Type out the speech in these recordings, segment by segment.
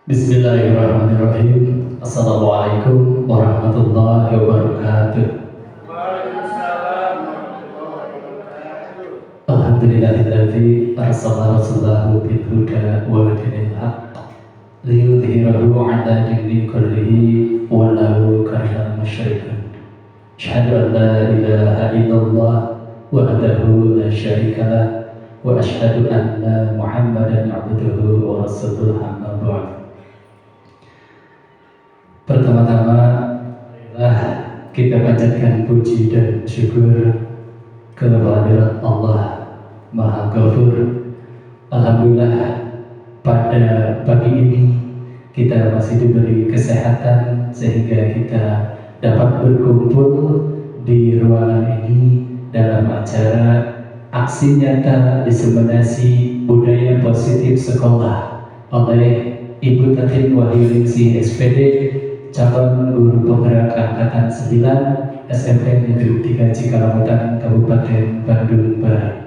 Bismillahirrahmanirrahim. Assalamualaikum warahmatullahi wabarakatuh. Waalaikumsalam warahmatullahi wabarakatuh. Alhamdulillahilladzi arsala rasulahu bil huda wa dinil haqq liyudhhirahu 'ala dini kullihi walau karihal musyrikun. Asyhadu an la ilaha illallah wahdahu la syarika lah wa asyhadu anna Muhammadan 'abduhu wa rasuluhu amma ba'd. Pertama-tama, marilah kita panjatkan puji dan syukur kehadirat Allah Maha Ghafur. Alhamdulillah, pada pagi ini kita masih diberi kesehatan sehingga kita dapat berkumpul di ruangan ini dalam acara aksi nyata diseminasi budaya positif sekolah oleh Ibu Tatin Wahyuningsih SPD, calon guru penggerak angkatan 9 SMP Negeri 3 Cikalangutang, Kabupaten Bandung Barat.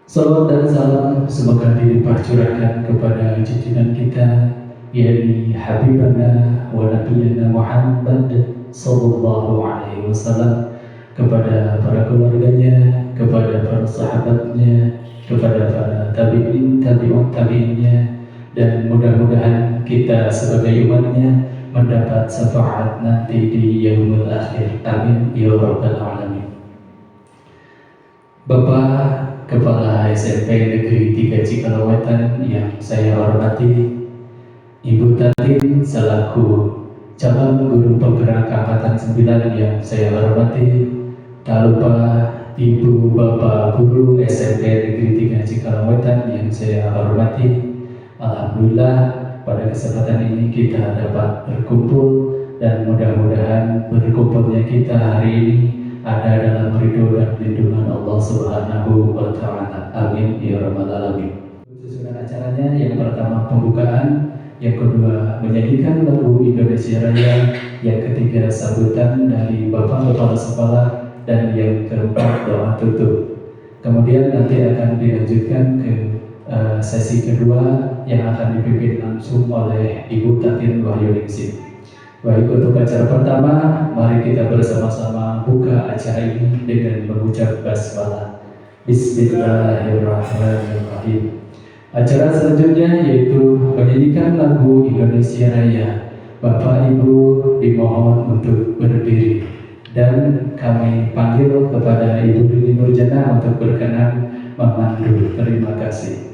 Salawat dan salam semoga dilimpah curahkan kepada junjungan kita, yakni Habibana wa Nabiyana Muhammad sallallahu alaihi wasallam, kepada para keluarganya, kepada para sahabatnya, kepada para tabi'in, tabi'un tabi'innya, dan mudah-mudahan kita sebagai umatnya mendapat syafaat nanti di yaumul akhir. Amin ya rabbal alamin. Bapak Kepala SMP Negeri 3 Cikalangutang yang saya hormati, Ibu Tatin selaku calon guru penggerak angkatan 9 yang saya hormati, tak lupa Ibu Bapak Guru SMP Negeri 3 Cikalangutang yang saya hormati. Alhamdulillah, pada kesempatan ini kita dapat berkumpul dan mudah-mudahan berkumpulnya kita hari ini ada dalam ridho dan lindungan Allah Subhanahu wa Ta'ala. Amin ya rabbal alamin. Susunan acaranya, yang pertama pembukaan, yang kedua menyanyikan lagu Indonesia Raya, yang ketiga sambutan dari Bapak Kepala Sekolah, dan yang keempat doa tutup. Kemudian nanti akan dilanjutkan ke sesi kedua yang akan dipimpin langsung oleh Ibu Tatin Wahyuningsih. Baik, untuk acara pertama, mari kita bersama-sama buka acara ini dengan mengucap basmalah. Bismillahirrahmanirrahim. Acara selanjutnya yaitu menyanyikan lagu Indonesia Raya. Bapak Ibu dimohon untuk berdiri dan kami panggil kepada Ibu Rini Nurjana untuk berkenan memandu. Terima kasih.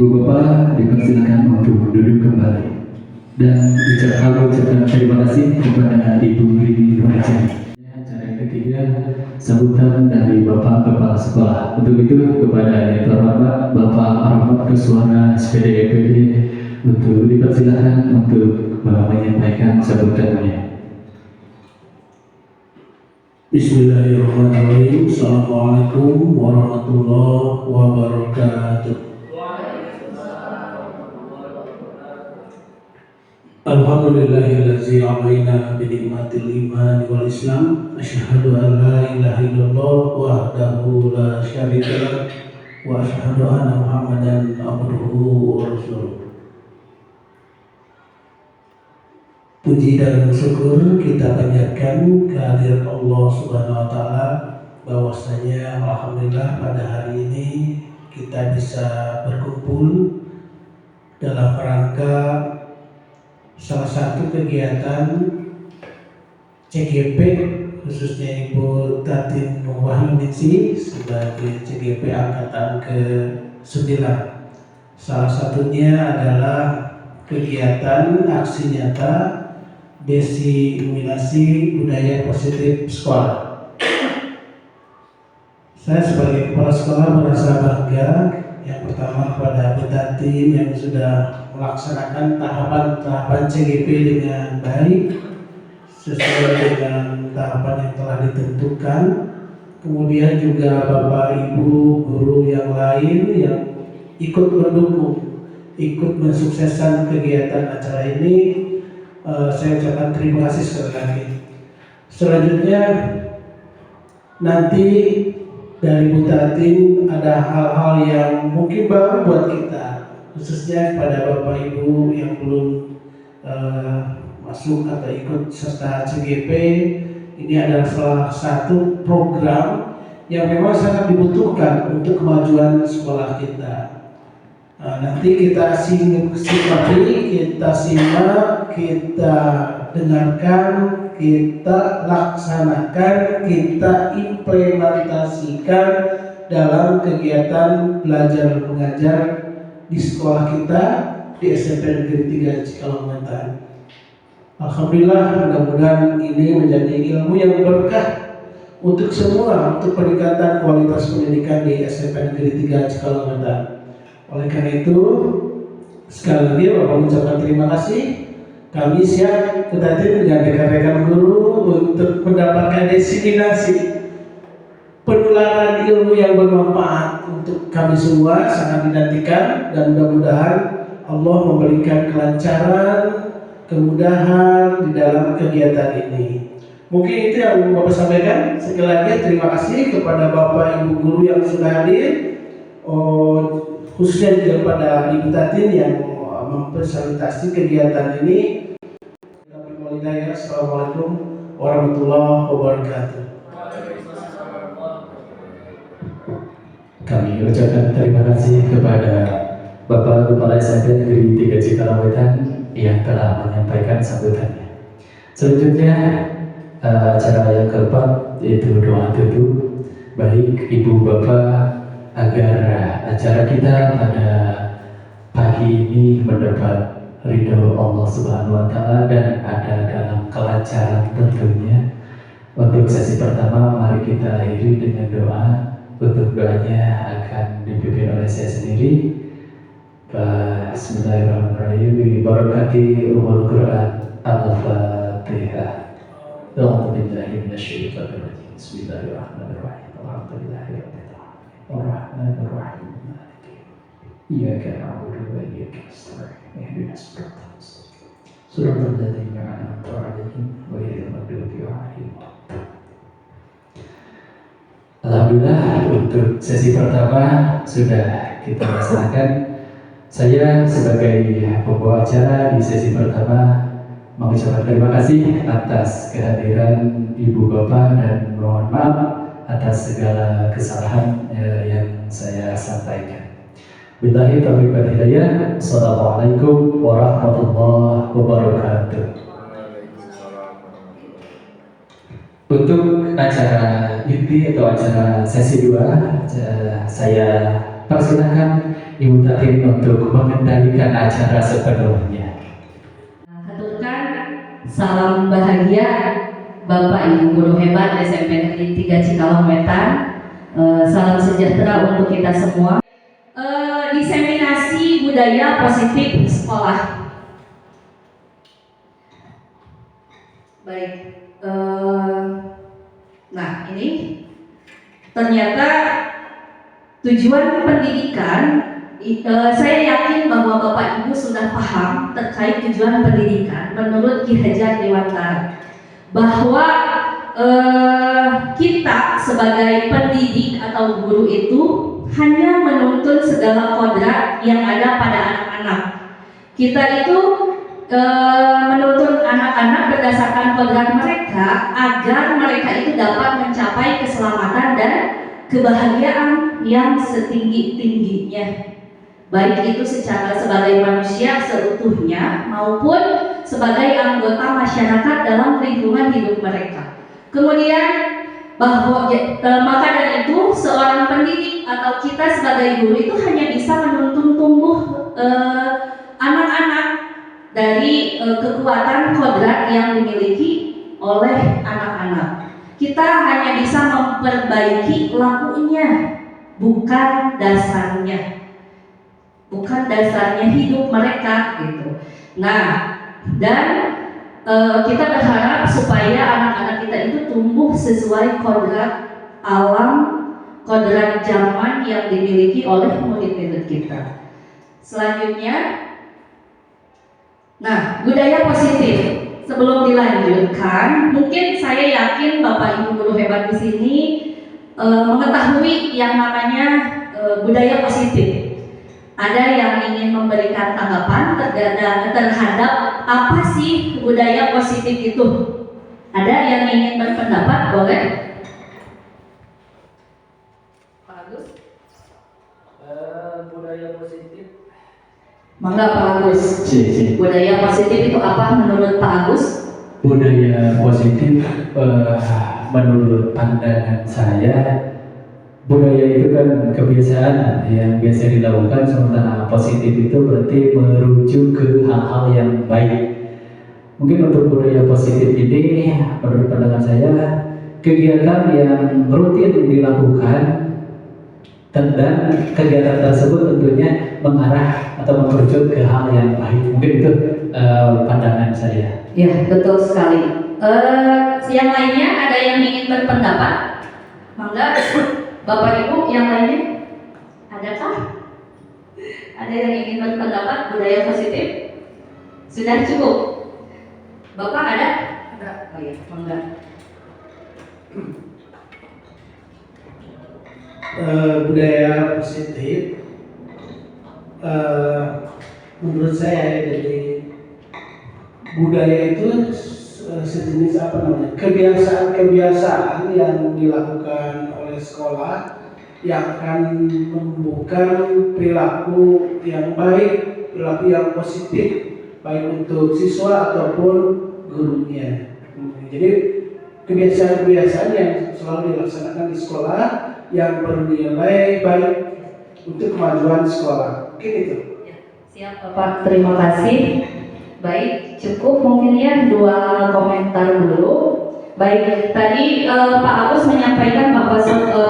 Ibu Bapak dipersilakan untuk duduk kembali. Dan ucapkan terima kasih kepada Ibu Rini Nurjani. Acara yang ketiga, sambutan dari Bapak Kepala Sekolah. Untuk itu kepada yang terhormat Bapak Ahmad Kuswana SPDPD untuk dipersilakan untuk menyampaikan sambutannya. Bismillahirrahmanirrahim. Assalamualaikum warahmatullahi wabarakatuh. Alhamdulillahillazi amaina binikmatil iman wal islam. Asyhadu an la ilaha illallah wahdahu la syarika lah wa asyhadu anna Muhammadan abduhu wa rasuluh. Puji dan syukur kita panjatkan kehadirat Allah Subhanahu wa taala, bahwasanya alhamdulillah pada hari ini kita bisa berkumpul dalam rangka salah satu kegiatan CGP, khususnya Ibu Tatin Wahyuningsi sebagai CGP angkatan ke-9. Salah satunya adalah kegiatan aksi nyata desiminasi budaya positif sekolah. Saya sebagai kepala sekolah merasa bangga yang pertama kepada Bu Tatin yang sudah melaksanakan tahapan-tahapan CGP dengan baik sesuai dengan tahapan yang telah ditentukan. Kemudian juga Bapak Ibu guru yang lain yang ikut mendukung, ikut mensukseskan kegiatan acara ini. Saya ucapkan terima kasih sekali lagi. Selanjutnya nanti dari Bu Tatin ada hal-hal yang mungkin baru buat kita, khususnya pada Bapak Ibu yang belum masuk atau ikut serta CGP. Ini adalah salah satu program yang memang sangat dibutuhkan untuk kemajuan sekolah kita. Nanti kita simak, kita dengarkan, kita laksanakan, kita implementasikan dalam kegiatan belajar mengajar di sekolah kita di SMP Negeri 3 Cikalongwetan. Alhamdulillah, mudah-mudahan ini menjadi ilmu yang berkah untuk semua, untuk peningkatan kualitas pendidikan di SMP Negeri 3 Cikalongwetan. Oleh karena itu, sekali lagi Bapak mengucapkan terima kasih. Kami siap berarti dengan rekan-rekan guru untuk mendapatkan desiminasi penularan ilmu yang bermanfaat untuk kami semua. Sangat dinantikan dan mudah-mudahan Allah memberikan kelancaran, kemudahan di dalam kegiatan ini. Mungkin itu yang Bapak sampaikan. Sekali lagi terima kasih kepada Bapak Ibu guru yang sudah hadir, khususnya juga kepada Ibu Tatin yang memfasilitasi kegiatan ini. Assalamualaikum warahmatullahi wabarakatuh. Kami ucapkan terima kasih kepada Bapak Kepala SMP Negeri 3 Cikalongwetan yang telah menyampaikan sambutannya. Selanjutnya acara yang keempat yaitu doa tutup. Baik Ibu Bapak, agar acara kita pada pagi ini mendapat ridho Allah Subhanahu wa taala dan ada dalam kelancaran tentunya. Untuk sesi pertama mari kita akhiri dengan doa. Untuk doanya akan dipimpin oleh saya sendiri. Bismillahirrahmanirrahim. Barakati Ummul Quran. Al-Fatihah. A'udzubillahi minasyaitonir rajim. Bismillahirrahmanirrahim. Alhamdulillahirabbil alamin. Ar-Rahmanir-Rahim. Iyyaka na'budu wa iyyaka nasta'in. Ihdinas siratal mustaqim. Shiratal ladzina an'amta 'alaihim ghairil maghdubi 'alaihim. Alhamdulillah, untuk sesi pertama sudah kita laksanakan. Saya sebagai pembawa acara di sesi pertama mengucapkan terima kasih atas kehadiran Ibu Bapak dan mohon maaf atas segala kesalahan yang saya sampaikan. Billahi taufiq wal hidayah. Assalamualaikum warahmatullahi wabarakatuh. Untuk acara inti atau acara sesi 2, saya persilahkan Ibu Tatin untuk mengendalikan acara sepenuhnya. Haturkan salam bahagia Bapak Ibu guru hebat SMP Negeri 3 Cikalong Wetan. Salam sejahtera untuk kita semua. Diseminasi budaya positif sekolah. Baik. Nah, ini ternyata tujuan pendidikan. Saya yakin bahwa Bapak Ibu sudah paham terkait tujuan pendidikan menurut Ki Hajar Dewantara, bahwa kita sebagai pendidik atau guru itu hanya menuntun segala kodrat yang ada pada anak-anak. Kita itu menuntun anak-anak berdasarkan kodrat mereka agar mereka itu dapat mencapai keselamatan dan kebahagiaan yang setinggi-tingginya, baik itu secara sebagai manusia seutuhnya maupun sebagai anggota masyarakat dalam lingkungan hidup mereka. Kemudian bahwa maka dari itu seorang pendidik atau kita sebagai guru itu hanya bisa menuntun tumbuh anak-anak dari kekuatan kodrat yang dimiliki oleh anak-anak. Kita hanya bisa memperbaiki lakunya, bukan dasarnya. Bukan dasarnya hidup mereka gitu. Nah, dan kita berharap supaya anak-anak kita itu tumbuh sesuai kodrat alam, kodrat zaman yang dimiliki oleh murid-murid kita. Selanjutnya, nah, budaya positif. Sebelum dilanjutkan, mungkin saya yakin Bapak Ibu guru hebat di sini mengetahui yang namanya budaya positif. Ada yang ingin memberikan tanggapan terhadap apa sih budaya positif itu? Ada yang ingin berpendapat, boleh? Pak Agus? Budaya positif. Mangga Pak Agus. Budaya positif itu apa menurut Pak Agus? Budaya positif menurut pandangan saya, budaya itu kan kebiasaan yang biasa dilakukan, sementara positif itu berarti merujuk ke hal-hal yang baik. Mungkin untuk budaya positif ini menurut pandangan saya kegiatan yang rutin dilakukan dan kegiatan tersebut tentunya mengarah atau merujuk ke hal yang baik. Mungkin itu pandangan saya. Ya, betul sekali. Yang lainnya ada yang ingin berpendapat? Mangga, Bapak Ibu yang lainnya? Adakah? Ada yang ingin berpendapat budaya positif? Sudah cukup? Bapak ada? Ada. Oh iya, mangga. Budaya positif menurut saya jadi budaya itu sejenis apa namanya, kebiasaan-kebiasaan yang dilakukan oleh sekolah yang akan membuka perilaku yang baik, perilaku yang positif baik untuk siswa ataupun gurunya. Jadi kebiasaan-kebiasaan yang selalu dilaksanakan di sekolah yang bernilai baik untuk kemajuan sekolah. Mungkin itu. Ya, siap Bapak, terima kasih. Baik, cukup mungkin ya 2 komentar dulu. Baik, tadi Pak Agus menyampaikan bahwa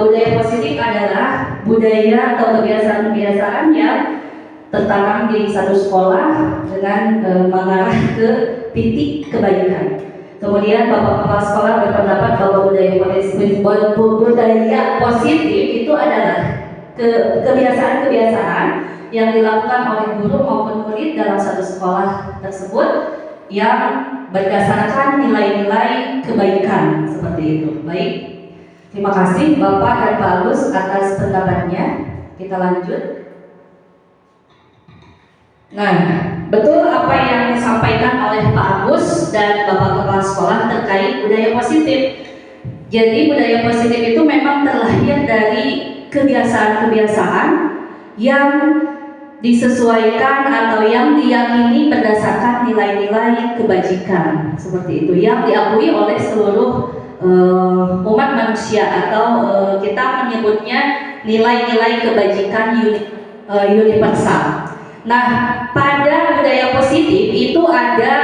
budaya positif adalah budaya atau kebiasaan-kebiasaan yang tertanam di satu sekolah dengan mengarah ke titik kebaikan. Kemudian Bapak Kepala Sekolah berpendapat bahwa budaya positif itu adalah kebiasaan-kebiasaan yang dilakukan oleh guru maupun murid dalam satu sekolah tersebut yang berdasarkan nilai-nilai kebaikan seperti itu. Baik, terima kasih Bapak dan Pak Agus atas pendapatnya. Kita lanjut. Nah, betul apa yang disampaikan oleh Pak Agus dan Bapak Kepala Sekolah terkait budaya positif. Jadi budaya positif itu memang terlahir dari kebiasaan-kebiasaan yang disesuaikan atau yang diyakini berdasarkan nilai-nilai kebajikan seperti itu yang diakui oleh seluruh umat manusia atau kita menyebutnya nilai-nilai kebajikan universal. Nah, pada budaya positif itu ada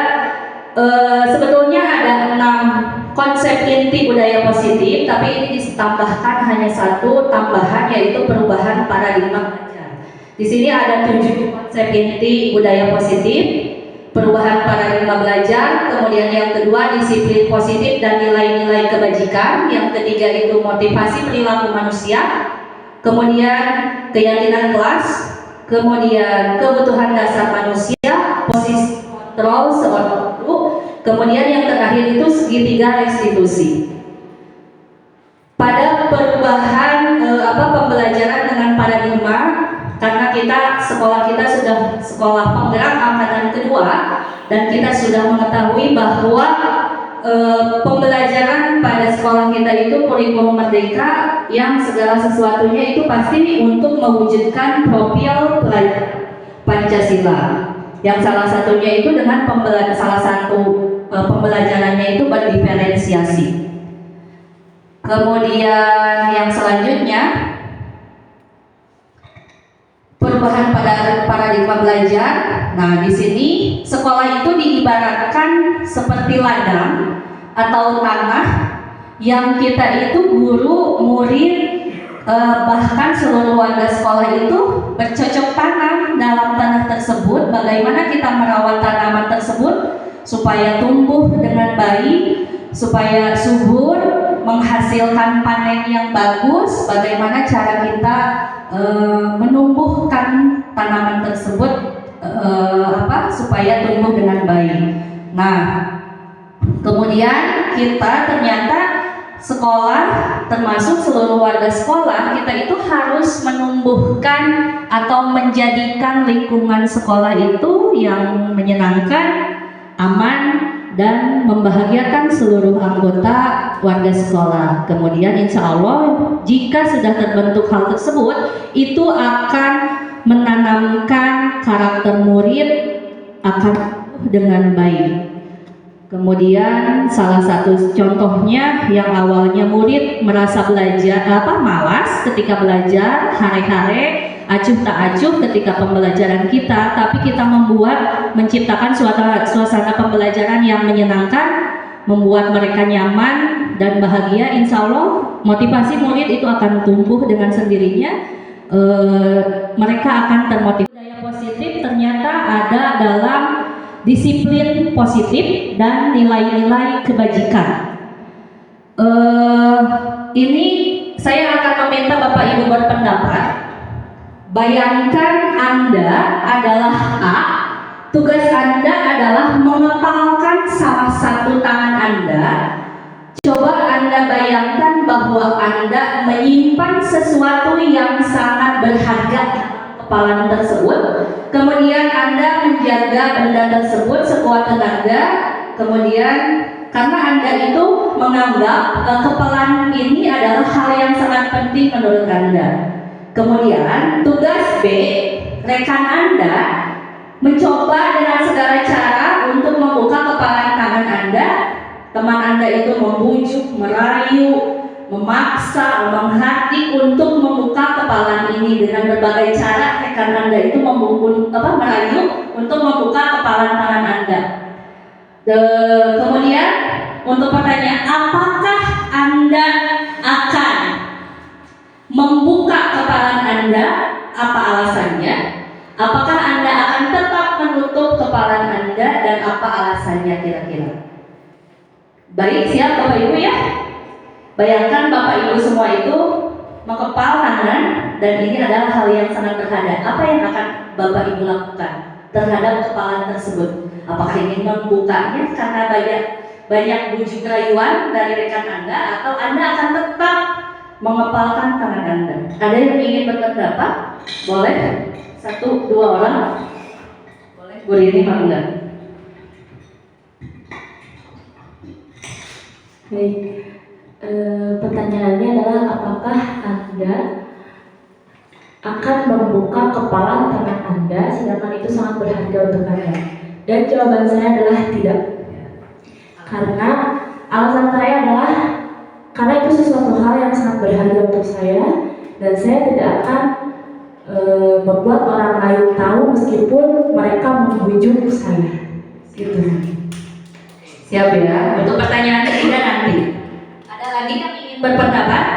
sebetulnya ada 6 konsep inti budaya positif, tapi ini ditambahkan hanya satu tambahan, yaitu perubahan paradigma belajar. Di sini ada 7 konsep inti budaya positif: perubahan paradigma belajar, kemudian yang kedua disiplin positif dan nilai-nilai kebajikan, yang ketiga itu motivasi perilaku manusia, kemudian keyakinan kelas, kemudian kebutuhan dasar manusia, posisi kontrol seorang guru, kemudian yang terakhir itu segitiga restitusi. Pada perubahan pembelajaran dengan paradigma, karena sekolah kita sudah sekolah penggerak angkatan kedua, dan kita sudah mengetahui bahwa pembelajaran pada sekolah kita itu kurikulum merdeka yang segala sesuatunya itu pasti untuk mewujudkan profil pelajar Pancasila, yang salah satunya itu dengan salah satu pembelajarannya itu berdiferensiasi. Kemudian yang selanjutnya perubahan pada paradigma belajar. Nah, di sini sekolah itu diibaratkan seperti ladang atau tanah yang kita itu guru, murid, bahkan seluruh warga sekolah itu bercocok tanam dalam tanah tersebut. Bagaimana kita merawat tanaman tersebut supaya tumbuh dengan baik, supaya subur, menghasilkan panen yang bagus. Bagaimana cara kita menumbuhkan tanaman tersebut supaya tumbuh dengan baik. Nah, kemudian kita ternyata sekolah, termasuk seluruh warga sekolah, kita itu harus menumbuhkan atau menjadikan lingkungan sekolah itu yang menyenangkan, aman, dan membahagiakan seluruh anggota warga sekolah. Kemudian insya Allah jika sudah terbentuk hal tersebut, itu akan menanamkan karakter murid akan dengan baik. Kemudian salah satu contohnya yang awalnya murid merasa malas ketika belajar, hare-hare, acuh tak acuh ketika pembelajaran kita, tapi kita menciptakan suasana pembelajaran yang menyenangkan, membuat mereka nyaman dan bahagia. Insya Allah motivasi murid itu akan tumbuh dengan sendirinya. Mereka akan termotivasi. Budaya positif ternyata ada dalam disiplin positif dan nilai-nilai kebajikan. Ini saya akan meminta Bapak Ibu berpendapat. Bayangkan Anda adalah A, tugas Anda adalah mengepalkan salah satu tangan Anda. Coba Anda bayangkan bahwa Anda menyimpan sesuatu yang sangat berharga di kepalan tersebut. Kemudian Anda menjaga benda tersebut sekuat tenaga. Kemudian karena Anda itu menganggap kepalan ini adalah hal yang sangat penting menurut Anda. Kemudian tugas B, rekan Anda mencoba dengan segala cara untuk membuka kepalan tangan Anda. Teman Anda itu membujuk, merayu, memaksa, menghardik untuk membuka kepalan ini dengan berbagai cara. Rekan Anda itu merayu untuk membuka kepalan tangan Anda. Kemudian untuk pertanyaan, apakah Anda akan membuka kepalan Anda? Apa alasannya? Apakah Anda akan tetap menutup kepalan Anda dan apa alasannya kira-kira? Baik, siap Bapak Ibu ya? Bayangkan Bapak Ibu semua itu mengepal tangan, dan ini adalah hal yang sangat berharga. Apa yang akan Bapak Ibu lakukan terhadap kepalan tersebut? Apakah ingin membukanya karena banyak bujuk rayuan dari rekan Anda, atau Anda akan tetap mengepalkan tangan Anda? Ada yang ingin berpendapat? Boleh? 1, 2 orang? Boleh, Bu Rini, Mangga. Baik, pertanyaannya adalah apakah Anda akan membuka kepalan tangan Anda sedangkan itu sangat berharga untuk Anda? Dan jawaban saya adalah tidak. Karena alasan saya adalah karena itu sesuatu hal yang sangat berharga untuk saya, dan saya tidak akan membuat orang lain tahu meskipun mereka membujuk saya. Gitu. Siap ya. Untuk pertanyaan ketiga nanti. Ada lagi yang ingin berpendapat?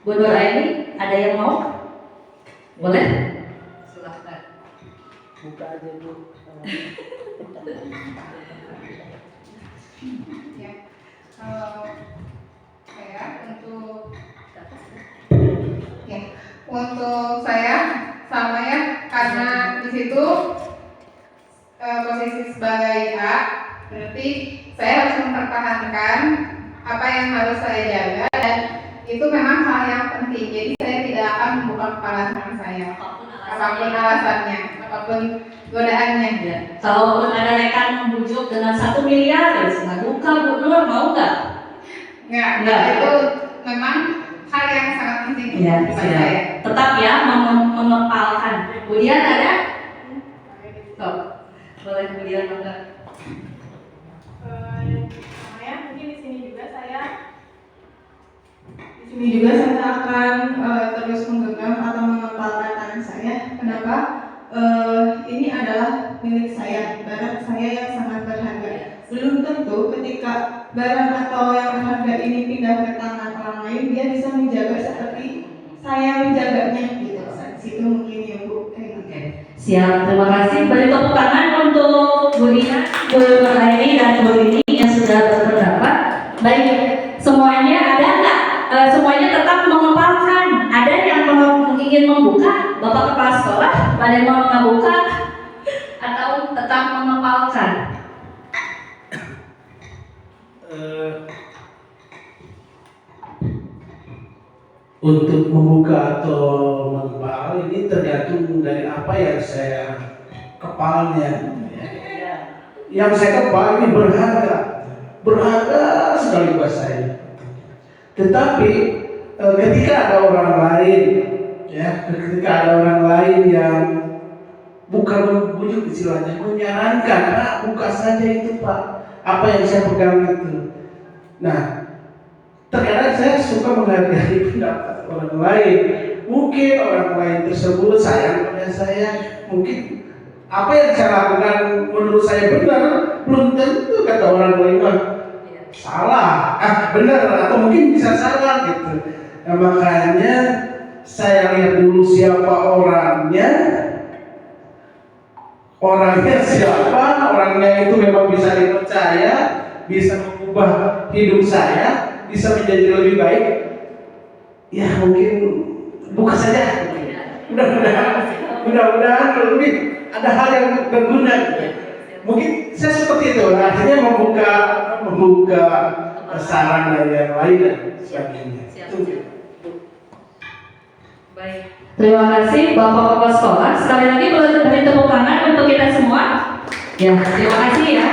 Bu Nur Aini, ada yang mau? Boleh? Silahkan. Buka aja Bu. Ya, kalau saya untuk saya sama ya, karena di situ posisi sebagai A, berarti saya harus mempertahankan apa yang harus saya jaga, dan itu memang hal yang penting. Jadi saya tidak akan membuka kepala tangan saya, apapun alasannya, apapun godaannya. Ya. Kalau ada rekan membujuk dengan 1 miliar, ya sudah duka Bu Nur, mau nggak? Enggak, itu memang hal yang sangat penting Iya, buat siap. saya. Tetap ya mengepalkan. Kemudian ada? Stop. Boleh kemudian enggak? Saya mungkin di sini juga saya akan terus menggenggam atau mengepalkan tangan saya. Kenapa? Ini adalah milik saya, barang saya yang sangat berharga. Belum tentu ketika barang atau yang berharga ini pindah ke tangan orang lain, dia bisa menjaga seperti saya menjaganya gitu. Situ mungkin ya Bu. Oke. Siap, terima kasih. Beri tepuk tangan untuk Bu Dina, Bu Aini dan Bu Rini yang sudah berpendapat. Baik, semuanya ada nggak? Semuanya tetap mengepalkan. Ada yang ingin membuka, Bapak Kepala Sekolah, ada yang mau membuka atau tetap mengepalkan? Untuk membuka atau mengepal ini tergantung dari apa yang saya kepalnya. Yang saya kepal ini berharga sekali buat saya. Tetapi ketika ada orang lain, ketika ada orang lain yang bukan membujuk istilahnya, menyarankan, buka saja itu Pak, apa yang saya pegang itu. Nah, terkadang saya suka menghargai pendapat orang lain. Mungkin orang lain tersebut sayang pada saya. Mungkin apa yang saya lakukan menurut saya benar, belum tentu kata orang lain salah, benar atau mungkin bisa salah gitu. Nah, makanya saya lihat dulu siapa orangnya siapa, orangnya itu memang bisa dipercaya, bisa mengubah hidup saya, bisa menjadi lebih baik. Ya mungkin buka saja. Mudah-mudahan lebih ada hal yang berguna. Mungkin saya seperti itu, akhirnya membuka saran dari yang lain dan sebagainya. Baik. Terima kasih Bapak-bapak sekolah. Sekali lagi boleh beri tepuk tangan untuk kita semua. Ya, terima kasih ya.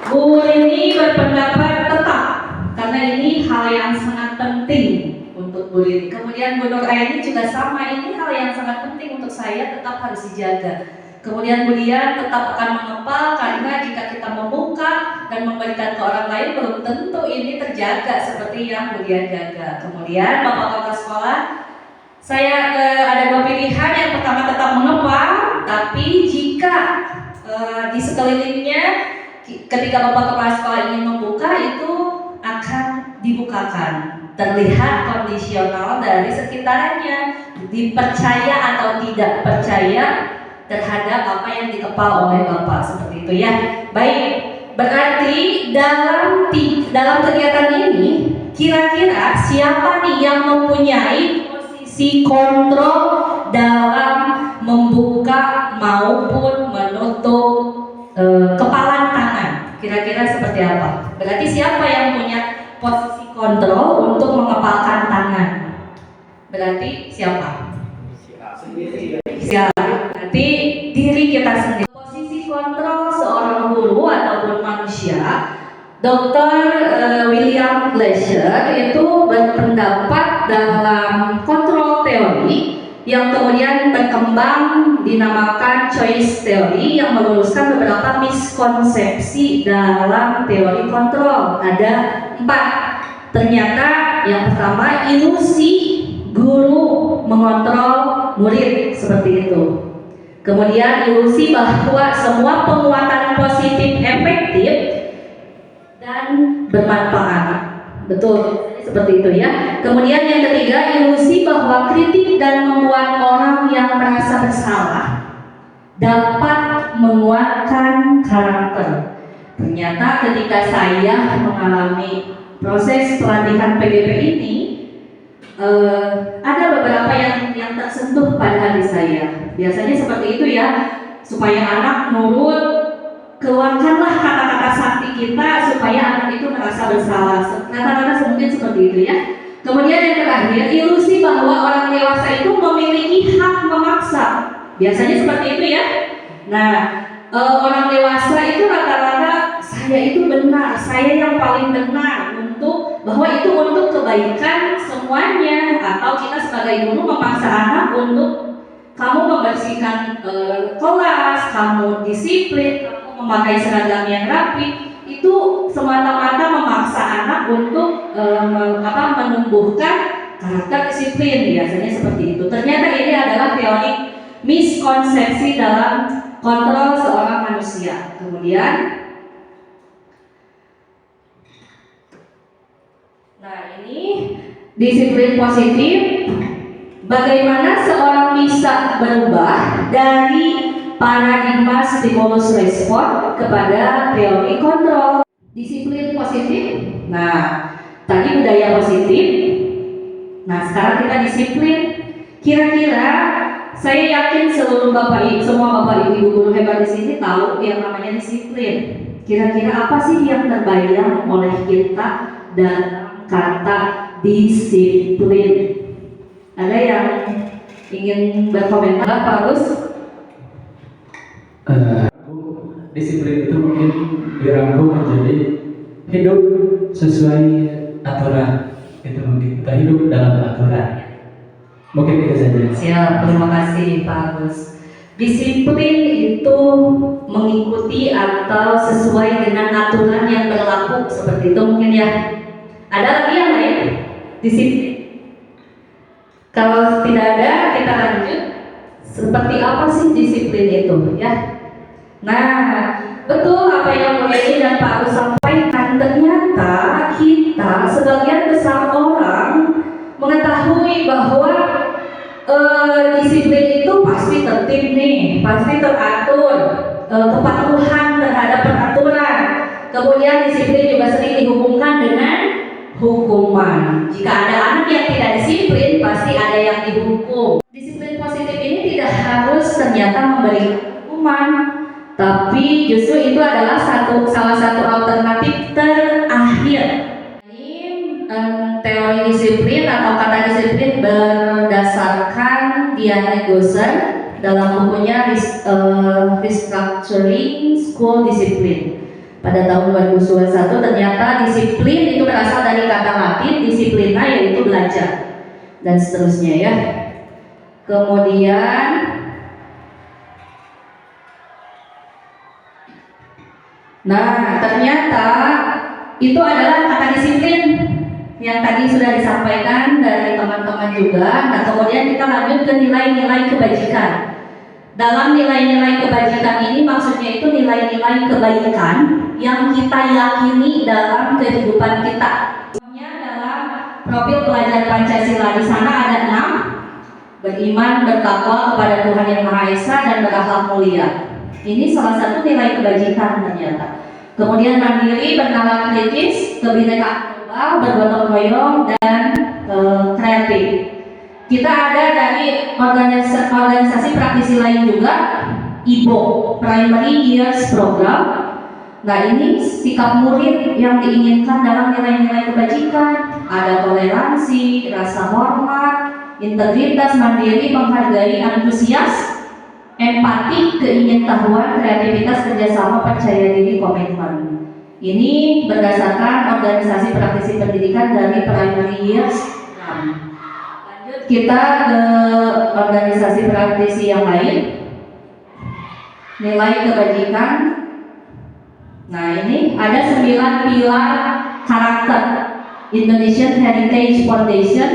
Bu Rini berpendapat tetap karena ini hal yang sangat penting untuk Bu Rini. Kemudian Bu Nur Aini juga sama, ini hal yang sangat penting untuk saya, tetap harus dijaga. Kemudian Bu Dian tetap akan mengepal karena jika kita membuka dan memberikan ke orang lain belum tentu ini terjaga seperti yang Bu Dian jaga. Kemudian Bapak-bapak sekolah, saya ada dua pilihan. Yang pertama tetap mengepal, tapi jika di sekelilingnya ketika Bapak Kepala Sekolah ingin membuka itu akan dibukakan. Terlihat kondisional dari sekitarnya, dipercaya atau tidak percaya terhadap apa yang dikepal oleh Bapak, seperti itu ya. Baik, berarti dalam kegiatan ini kira-kira siapa nih yang mempunyai posisi kontrol dalam membuka maupun menutup kepalan tangan? Kira-kira seperti apa? Berarti siapa yang punya posisi kontrol untuk mengepalkan tangan? Berarti siapa? Siapa? Berarti diri kita sendiri. Posisi kontrol seorang guru ataupun manusia, Dr. William Glasser itu berpendapat dalam kontrol teori yang kemudian berkembang dinamakan choice theory yang meluluskan beberapa miskonsepsi dalam teori kontrol. Ada 4. Ternyata yang pertama, ilusi guru mengontrol murid seperti itu. Kemudian ilusi bahwa semua penguatan positif efektif dan bermanfaat. Betul, seperti itu ya. Kemudian yang ketiga, ilusi bahwa kritik dan membuat orang yang merasa bersalah dapat menguatkan karakter. Ternyata ketika saya mengalami proses pelatihan PBP ini, ada beberapa yang tersentuh pada hati saya. Biasanya seperti itu ya, supaya anak nurut, keluarkanlah kata-kata sakti kita supaya anak itu merasa bersalah. Kata-kata mungkin seperti itu ya. Kemudian yang terakhir, ilusi bahwa orang dewasa itu memiliki hak memaksa. Biasanya seperti itu ya. Nah, orang dewasa itu rata-rata saya itu benar, saya yang paling benar bahwa itu untuk kebaikan semuanya, atau kita sebagai guru memaksa anak untuk kamu membersihkan kelas, kamu disiplin, kamu memakai seragam yang rapi. Itu semata-mata memaksa anak untuk menumbuhkan karakter disiplin, biasanya seperti itu. Ternyata ini adalah teori miskonsepsi dalam kontrol seorang manusia. Kemudian, nah ini disiplin positif. Bagaimana seorang bisa berubah dari paradigma stimulus respon kepada teori kontrol. Disiplin positif. Nah, tadi budaya positif. Nah, sekarang kita disiplin. Kira-kira saya yakin semua bapak ibu guru hebat di sini tahu yang namanya disiplin. Kira-kira apa sih yang terbayang oleh kita dalam kata disiplin? Ada yang ingin berkomentar, Pak Agus? Disiplin itu mungkin dirangkum menjadi hidup sesuai aturan. Itu mungkin kita hidup dalam aturan. Mungkin itu saja. Siap, terima kasih Pak Agus. Disiplin itu mengikuti atau sesuai dengan aturan yang berlaku, seperti itu mungkin ya. Ada lagi yang lain? Disiplin. Kalau tidak ada, kita lanjut. Seperti apa sih disiplin itu ya? Nah, betul apa yang Bu Eni dan Pak Agus sampaikan. Ternyata kita sebagian besar orang mengetahui bahwa disiplin itu pasti tertib nih, pasti teratur, kepatuhan terhadap peraturan. Kemudian disiplin juga sering dihubungkan dengan hukuman. Jika ada anak yang tidak disiplin, pasti ada yang dihukum. Disiplin positif ini tidak harus ternyata memberi hukuman, tapi justru itu adalah salah satu alternatif terakhir. Ini teori disiplin atau kata disiplin berdasarkan Diane Gosar dalam bukunya Restructuring School Discipline. Pada tahun 2021 ternyata disiplin itu berasal dari kata Latin disiplina, yaitu belajar, dan seterusnya ya. Kemudian ternyata itu adalah kata disiplin yang tadi sudah disampaikan dari teman-teman juga. Nah, kemudian kita lanjut ke nilai-nilai kebajikan. Dalam nilai-nilai kebajikan ini maksudnya itu nilai-nilai kebaikan yang kita yakini dalam kehidupan kita. Contohnya dalam profil pelajar Pancasila, di sana ada 6: beriman, bertakwa kepada Tuhan Yang Maha Esa, dan berakhlak mulia. Ini salah satu nilai kebajikan ternyata. Kemudian mandiri, bernalar kritis, kebinekaan global, bergotong royong, dan kreatif. Kita ada dari organisasi praktisi lain juga, IBO, Primary Years Program. Nah, ini sikap murid yang diinginkan dalam nilai-nilai kebajikan. Ada toleransi, rasa hormat, integritas, mandiri, menghargai, antusias, empati, keingintahuan, kreativitas, kerjasama, percaya diri, komitmen. Ini berdasarkan organisasi praktisi pendidikan dari Primary Years Program. Kita ke organisasi praktisi yang lain. Nilai kebajikan. Nah, ini ada 9 pilar karakter Indonesian Heritage Foundation.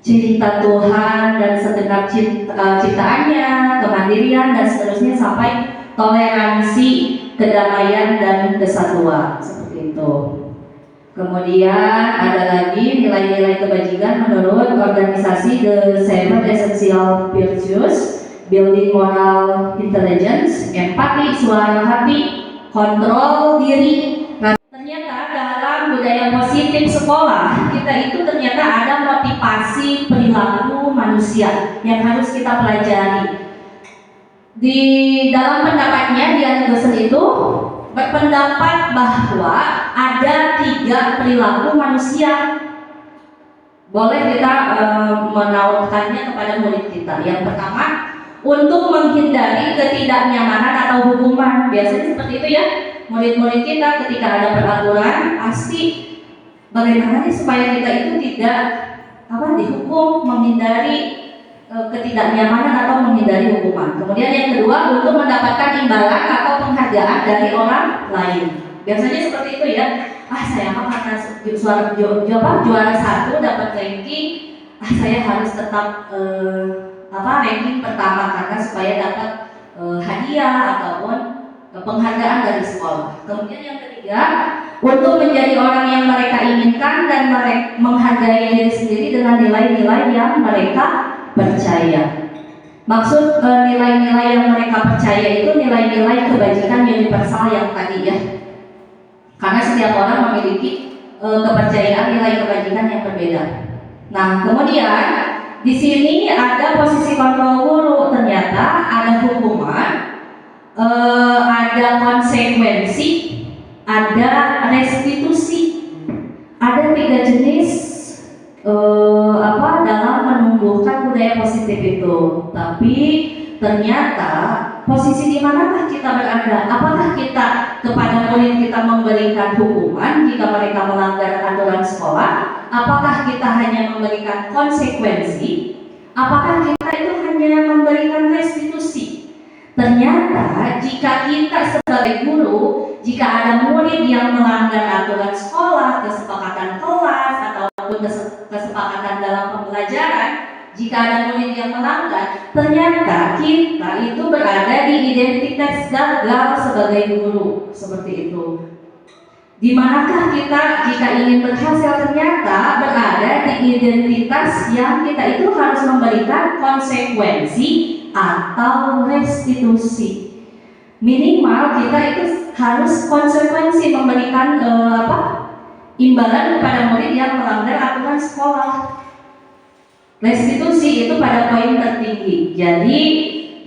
cinta Tuhan dan segenap ciptaannya, kemandirian dan seterusnya sampai toleransi, kedamaian dan kesatuan seperti itu. Kemudian ada lagi nilai-nilai kebajikan menurut organisasi The Seven Essential Virtues, building moral intelligence, empati, suara hati, kontrol diri. Nah, ternyata dalam budaya positif sekolah kita itu ternyata ada motivasi perilaku manusia yang harus kita pelajari. Di dalam pendapatnya Dian Gerson itu berpendapat bahwa ada 3 perilaku manusia. Boleh kita menawarkannya kepada murid kita. Yang pertama, untuk menghindari ketidaknyamanan atau hukuman. Biasanya seperti itu ya. Murid-murid kita ketika ada peraturan pasti bagaimana nih supaya kita itu tidak dihukum, menghindari ketidaknyamanan atau menghindari hukuman. Kemudian yang kedua, untuk mendapatkan imbalan atau penghargaan dari orang lain. Biasanya seperti itu ya. Saya karena juara 1 dapat ranking, saya harus tetap ranking pertama karena supaya dapat hadiah ataupun penghargaan dari sekolah. Kemudian yang ketiga, untuk menjadi orang yang mereka inginkan dan menghargai diri sendiri dengan nilai-nilai yang mereka percaya. Maksud nilai-nilai yang mereka percaya itu nilai-nilai kebajikan universal yang tadi ya. Karena setiap orang memiliki kepercayaan nilai kebajikan yang berbeda. Nah, kemudian di sini ada posisi kontrol guru. Ternyata ada hukuman, ada konsekuensi, ada restitusi. Ada 3 jenis dalam menumbuhkan budaya positif itu. Tapi ternyata posisi di manakah kita berada? Apakah kita kepada murid kita memberikan hukuman jika mereka melanggar aturan sekolah? Apakah kita hanya memberikan konsekuensi? Apakah kita itu hanya memberikan restitusi? Ternyata jika kita sebagai guru, jika ada murid yang melanggar aturan sekolah, kesepakatan kelas ataupun kesepakatan dalam pembelajaran, jika ada murid yang melanggar, ternyata kita itu berada di identitas gagal sebagai guru, seperti itu. Di manakah kita jika ingin berhasil? Ternyata berada di identitas yang kita itu harus memberikan konsekuensi atau restitusi. Minimal kita itu harus konsekuensi memberikan imbalan kepada murid yang melanggar aturan sekolah. Restitusi itu pada poin tertinggi. Jadi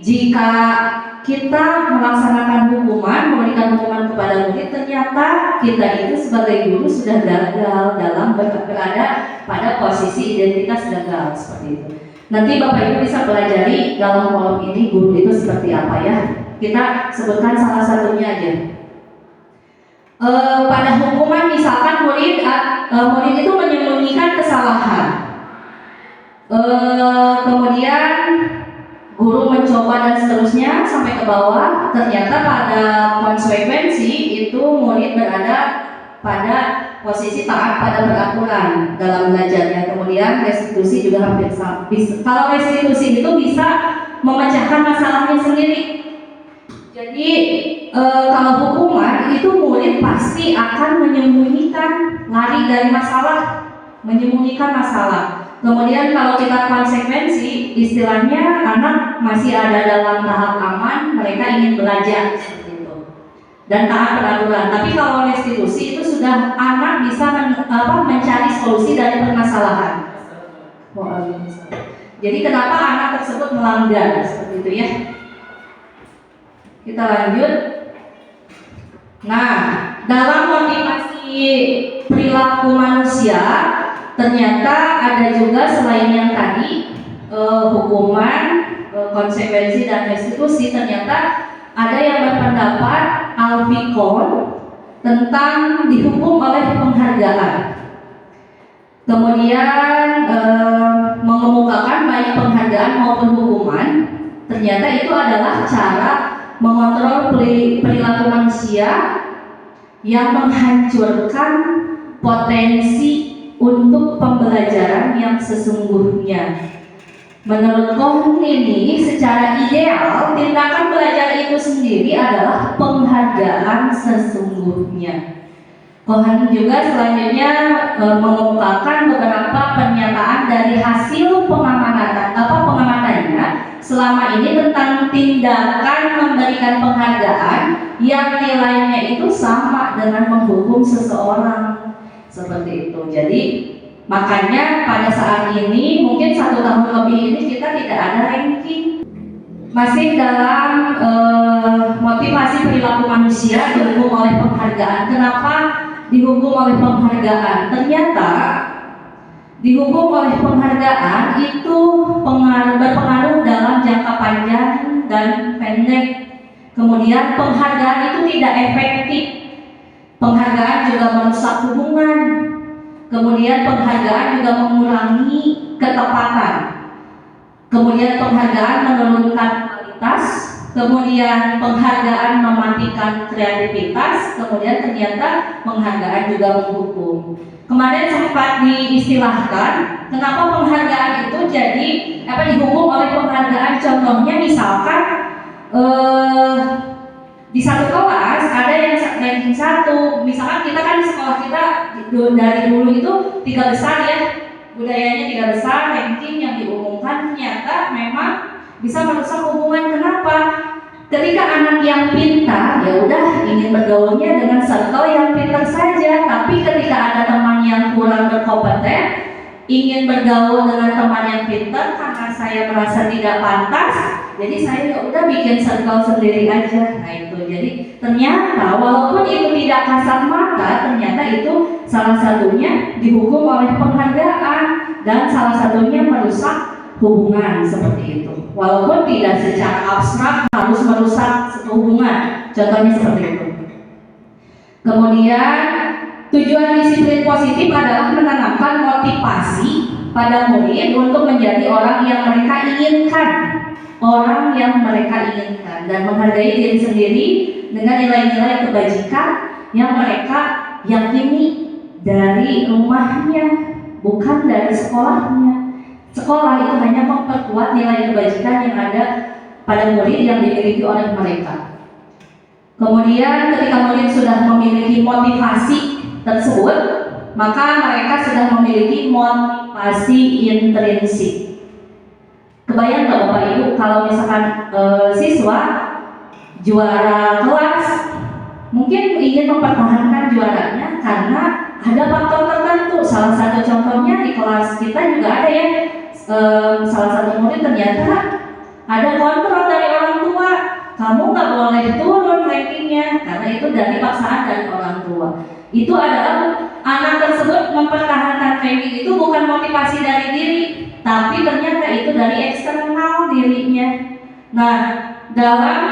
jika kita melaksanakan hukuman, memberikan hukuman kepada murid, ternyata kita itu sebagai guru sudah gagal dalam berada pada posisi identitas gagal seperti itu. Nanti Bapak Ibu bisa pelajari dalam kolom ini guru itu seperti apa ya. Kita sebutkan salah satunya aja. Pada hukuman misalkan murid itu menyembunyikan kesalahan. Kemudian guru mencoba dan seterusnya sampai ke bawah. Ternyata pada konsekuensi itu murid berada pada posisi taat pada peraturan dalam belajarnya. Kemudian restitusi juga hampir sama. Kalau restitusi itu bisa memecahkan masalahnya sendiri. Jadi kalau hukuman itu murid pasti akan menyembunyikan, lari dari masalah, menyembunyikan masalah. Kemudian kalau kita konsekuensi, istilahnya anak masih ada dalam tahap aman, mereka ingin belajar seperti itu dan taat peraturan. Tapi kalau restitusi itu sudah anak bisa mencari solusi dari permasalahan. Jadi kenapa anak tersebut melanggar seperti itu ya? Kita lanjut. Nah, dalam motivasi perilaku manusia ternyata ada juga selain yang tadi hukuman, konsekuensi dan restitusi, ternyata ada yang berpendapat Alfikon tentang dihukum oleh penghargaan. Kemudian mengemukakan baik penghargaan maupun hukuman, ternyata itu adalah cara mengontrol perilaku manusia yang menghancurkan potensi untuk pembelajaran yang sesungguhnya. Menurut Kohn ini, secara ideal tindakan belajar itu sendiri adalah penghargaan sesungguhnya. Kohn juga selanjutnya mengungkapkan beberapa pernyataan dari hasil pengamatannya selama ini tentang tindakan memberikan penghargaan yang nilainya itu sama dengan menghukum seseorang, seperti itu. Jadi makanya pada saat ini mungkin 1 tahun lebih ini kita tidak ada ranking. Masih dalam motivasi perilaku manusia dihukum oleh penghargaan. Kenapa dihukum oleh penghargaan? Ternyata dihukum oleh penghargaan itu berpengaruh dalam jangka panjang dan pendek. Kemudian penghargaan itu tidak efektif. Penghargaan juga merusak hubungan. Kemudian penghargaan juga mengurangi ketepatan. Kemudian penghargaan menurunkan kualitas. Kemudian penghargaan mematikan kreativitas. Kemudian ternyata penghargaan juga menghukum. Kemarin sempat diistilahkan kenapa penghargaan itu jadi dihukum oleh penghargaan. Contohnya misalkan di satu kelas ada yang ranking 1. Misalkan kita kan di sekolah kita dari dulu itu 3 besar ya, budayanya 3 besar, ranking yang diumumkan ternyata memang bisa merusak hubungan. Kenapa? Ketika anak yang pintar ya udah ingin bergaulnya dengan circle yang pintar saja, tapi ketika ada teman yang kurang berkompeten ingin bergaul dengan teman yang pintar karena saya merasa tidak pantas, jadi saya ya udah bikin circle sendiri aja. Nah itu jadi ternyata walaupun itu tidak kasat mata, ternyata itu salah satunya dihukum oleh penghargaan dan salah satunya merusak hubungan seperti itu. Walaupun tidak secara abstrak harus merusak satu hubungan, contohnya seperti itu. Kemudian tujuan disiplin positif adalah menanamkan motivasi pada murid untuk menjadi orang yang mereka inginkan, dan menghargai diri sendiri dengan nilai-nilai kebajikan yang mereka yakini dari rumahnya, bukan dari sekolahnya. Sekolah itu hanya memperkuat nilai kebajikan yang ada pada murid yang dimiliki oleh mereka. Kemudian ketika murid sudah memiliki motivasi tersebut, maka mereka sudah memiliki motivasi intrinsik. Kebayang nggak Bapak Ibu kalau misalkan siswa juara kelas mungkin ingin mempertahankan juaranya karena ada faktor tertentu. Salah satu contohnya di kelas kita juga ada ya, salah satu murid ternyata ada kontrol dari orang tua, kamu nggak boleh turun rankingnya karena itu dari paksaan dari orang tua. Itu adalah anak tersebut mempertahankan ranking itu bukan motivasi dari diri, tapi ternyata itu dari eksternal dirinya. Nah, dalam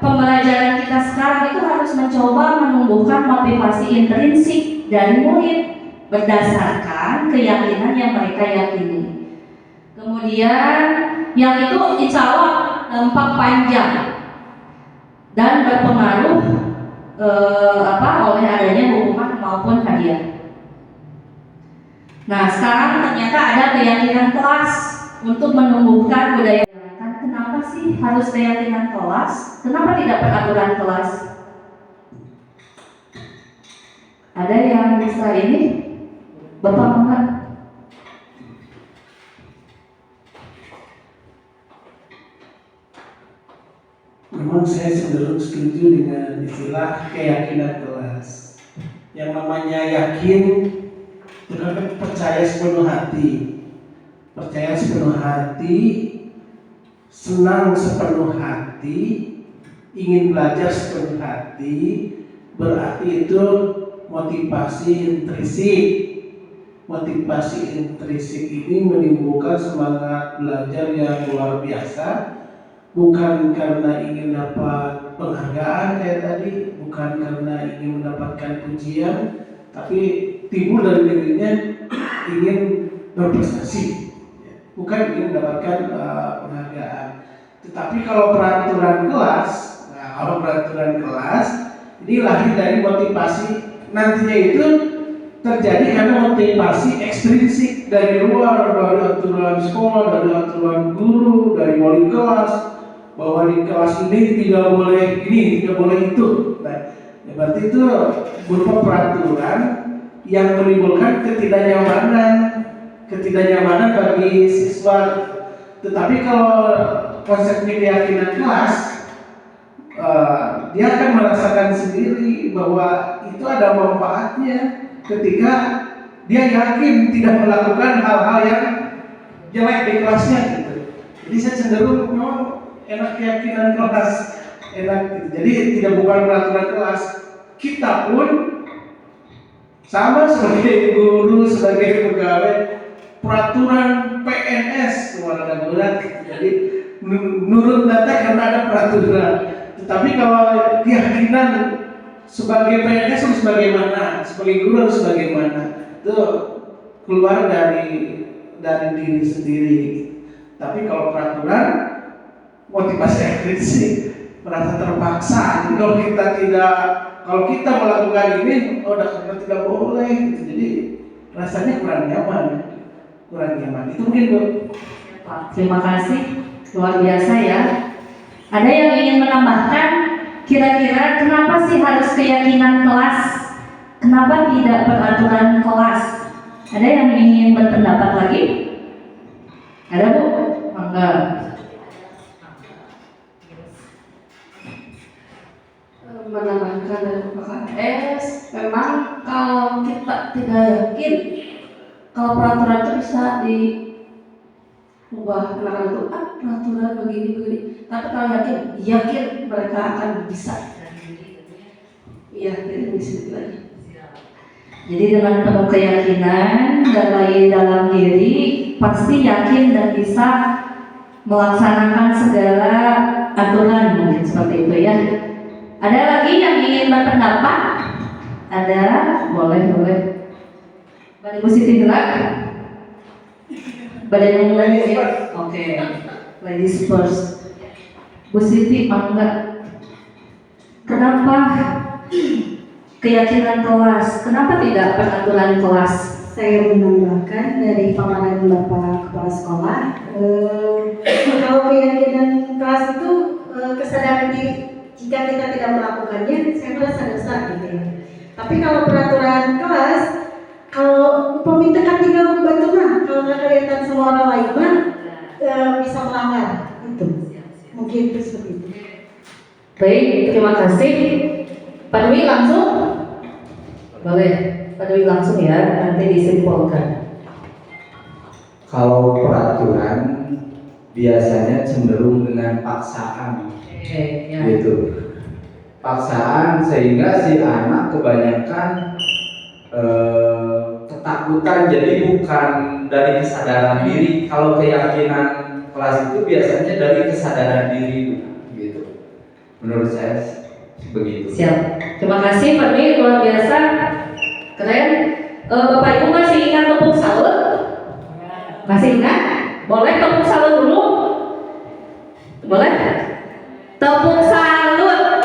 pembelajaran kita sekarang itu harus mencoba menumbuhkan motivasi intrinsik dari murid berdasarkan keyakinan yang mereka yakini. Kemudian yang itu insya Allah dampak panjang dan berpengaruh oleh adanya hukuman maupun hadiah. Nah, sekarang ternyata ada keyakinan kelas untuk menumbuhkan budaya. Kenapa sih harus keyakinan kelas? Kenapa tidak peraturan kelas? Ada yang bisa ini? Bapak makan. Memang saya cenderung setuju dengan istilah keyakinan kelas. Yang namanya yakin itu kan percaya sepenuh hati. Percaya sepenuh hati, senang sepenuh hati, ingin belajar sepenuh hati, berarti itu motivasi intrinsik. Motivasi intrinsik ini menimbulkan semangat belajar yang luar biasa. Bukan karena ingin dapat penghargaan kayak tadi, bukan karena ingin mendapatkan pujian, tapi timbul dari dirinya ingin berprestasi, bukan ingin mendapatkan penghargaan. Tetapi kalau peraturan kelas, ini lahir dari motivasi nantinya itu terjadi karena motivasi ekstrinsik dari luar, dari aturan sekolah, dari aturan guru, dari wali kelas, bahwa di kelas ini tidak boleh ini, tidak boleh itu. Nah, ya berarti itu berupa peraturan yang menimbulkan ketidaknyamanan bagi siswa. Tetapi kalau konsepnya keyakinan kelas, dia akan merasakan sendiri bahwa itu ada manfaatnya ketika dia yakin tidak melakukan hal-hal yang jelek di kelasnya gitu. Jadi saya cenderung memang enak keyakinan kelas, enak gitu. Jadi tidak bukan peraturan kelas, kita pun sama sebagai guru, sebagai pegawai, peraturan PNS keluarga berat. Jadi menurut data karena ada peraturan. Tetapi kalau keyakinan sebagai PNS harus bagaimana, sebagai guru harus bagaimana, itu keluar dari diri sendiri. Tapi kalau peraturan motivasi ekstrinsik, merasa terpaksa. Jadi kalau kita melakukan ini, karena tidak boleh, gitu. Jadi rasanya kurang nyaman. Itu mungkin Bu. Pak, terima kasih, luar biasa ya. Ada yang ingin menambahkan, kira-kira kenapa sih harus keyakinan kelas? Kenapa tidak peraturan kelas? Ada yang ingin berpendapat lagi? Ada Bu? Mangga. Menambahkan dari UKS, memang kalau kita tidak yakin kalau peraturan itu bisa diubah, anak-anak itu peraturan begini, tapi kalau yakin mereka akan bisa. Iya, jadi bisa lagi. Jadi dengan penuh keyakinan dalam diri, pasti yakin dan bisa melaksanakan segala aturan, mungkin seperti itu ya. Ada lagi yang ingin berpendapat? Ada? Boleh. Pada Bu Siti dulu. Badan yang mulai ya? Oke. Ladies first. Bu Siti, mangga. Kenapa keyakinan kelas? Kenapa tidak peraturan kelas? Saya menambahkan dari paparan Bapak Kepala Sekolah, kalau keyakinan kelas itu kesadaran diri. Jika kita tidak melakukannya, saya merasa dosa gitu ya. Tapi kalau peraturan kelas, kalau peminta kan tinggal membantu mah, kalau nggak kelihatan sama orang lain mah bisa melanggar itu. Mungkin itu seperti itu. Baik, terima kasih. Pak Dwi langsung? Boleh, Pak Dwi langsung ya, nanti disimpulkan. Kalau peraturan biasanya cenderung dengan paksaan. Ya. Gitu, paksaan sehingga si anak kebanyakan ketakutan, jadi bukan dari kesadaran diri. Kalau keyakinan kelas itu biasanya dari kesadaran diri, gitu. Menurut saya begitu. Siap. Terima kasih Pak Dwi, luar biasa, keren. Bapak Ibu masih ingat tepuk salut? Masih ingat? Boleh tepuk salut dulu? Boleh? Tepuk salut.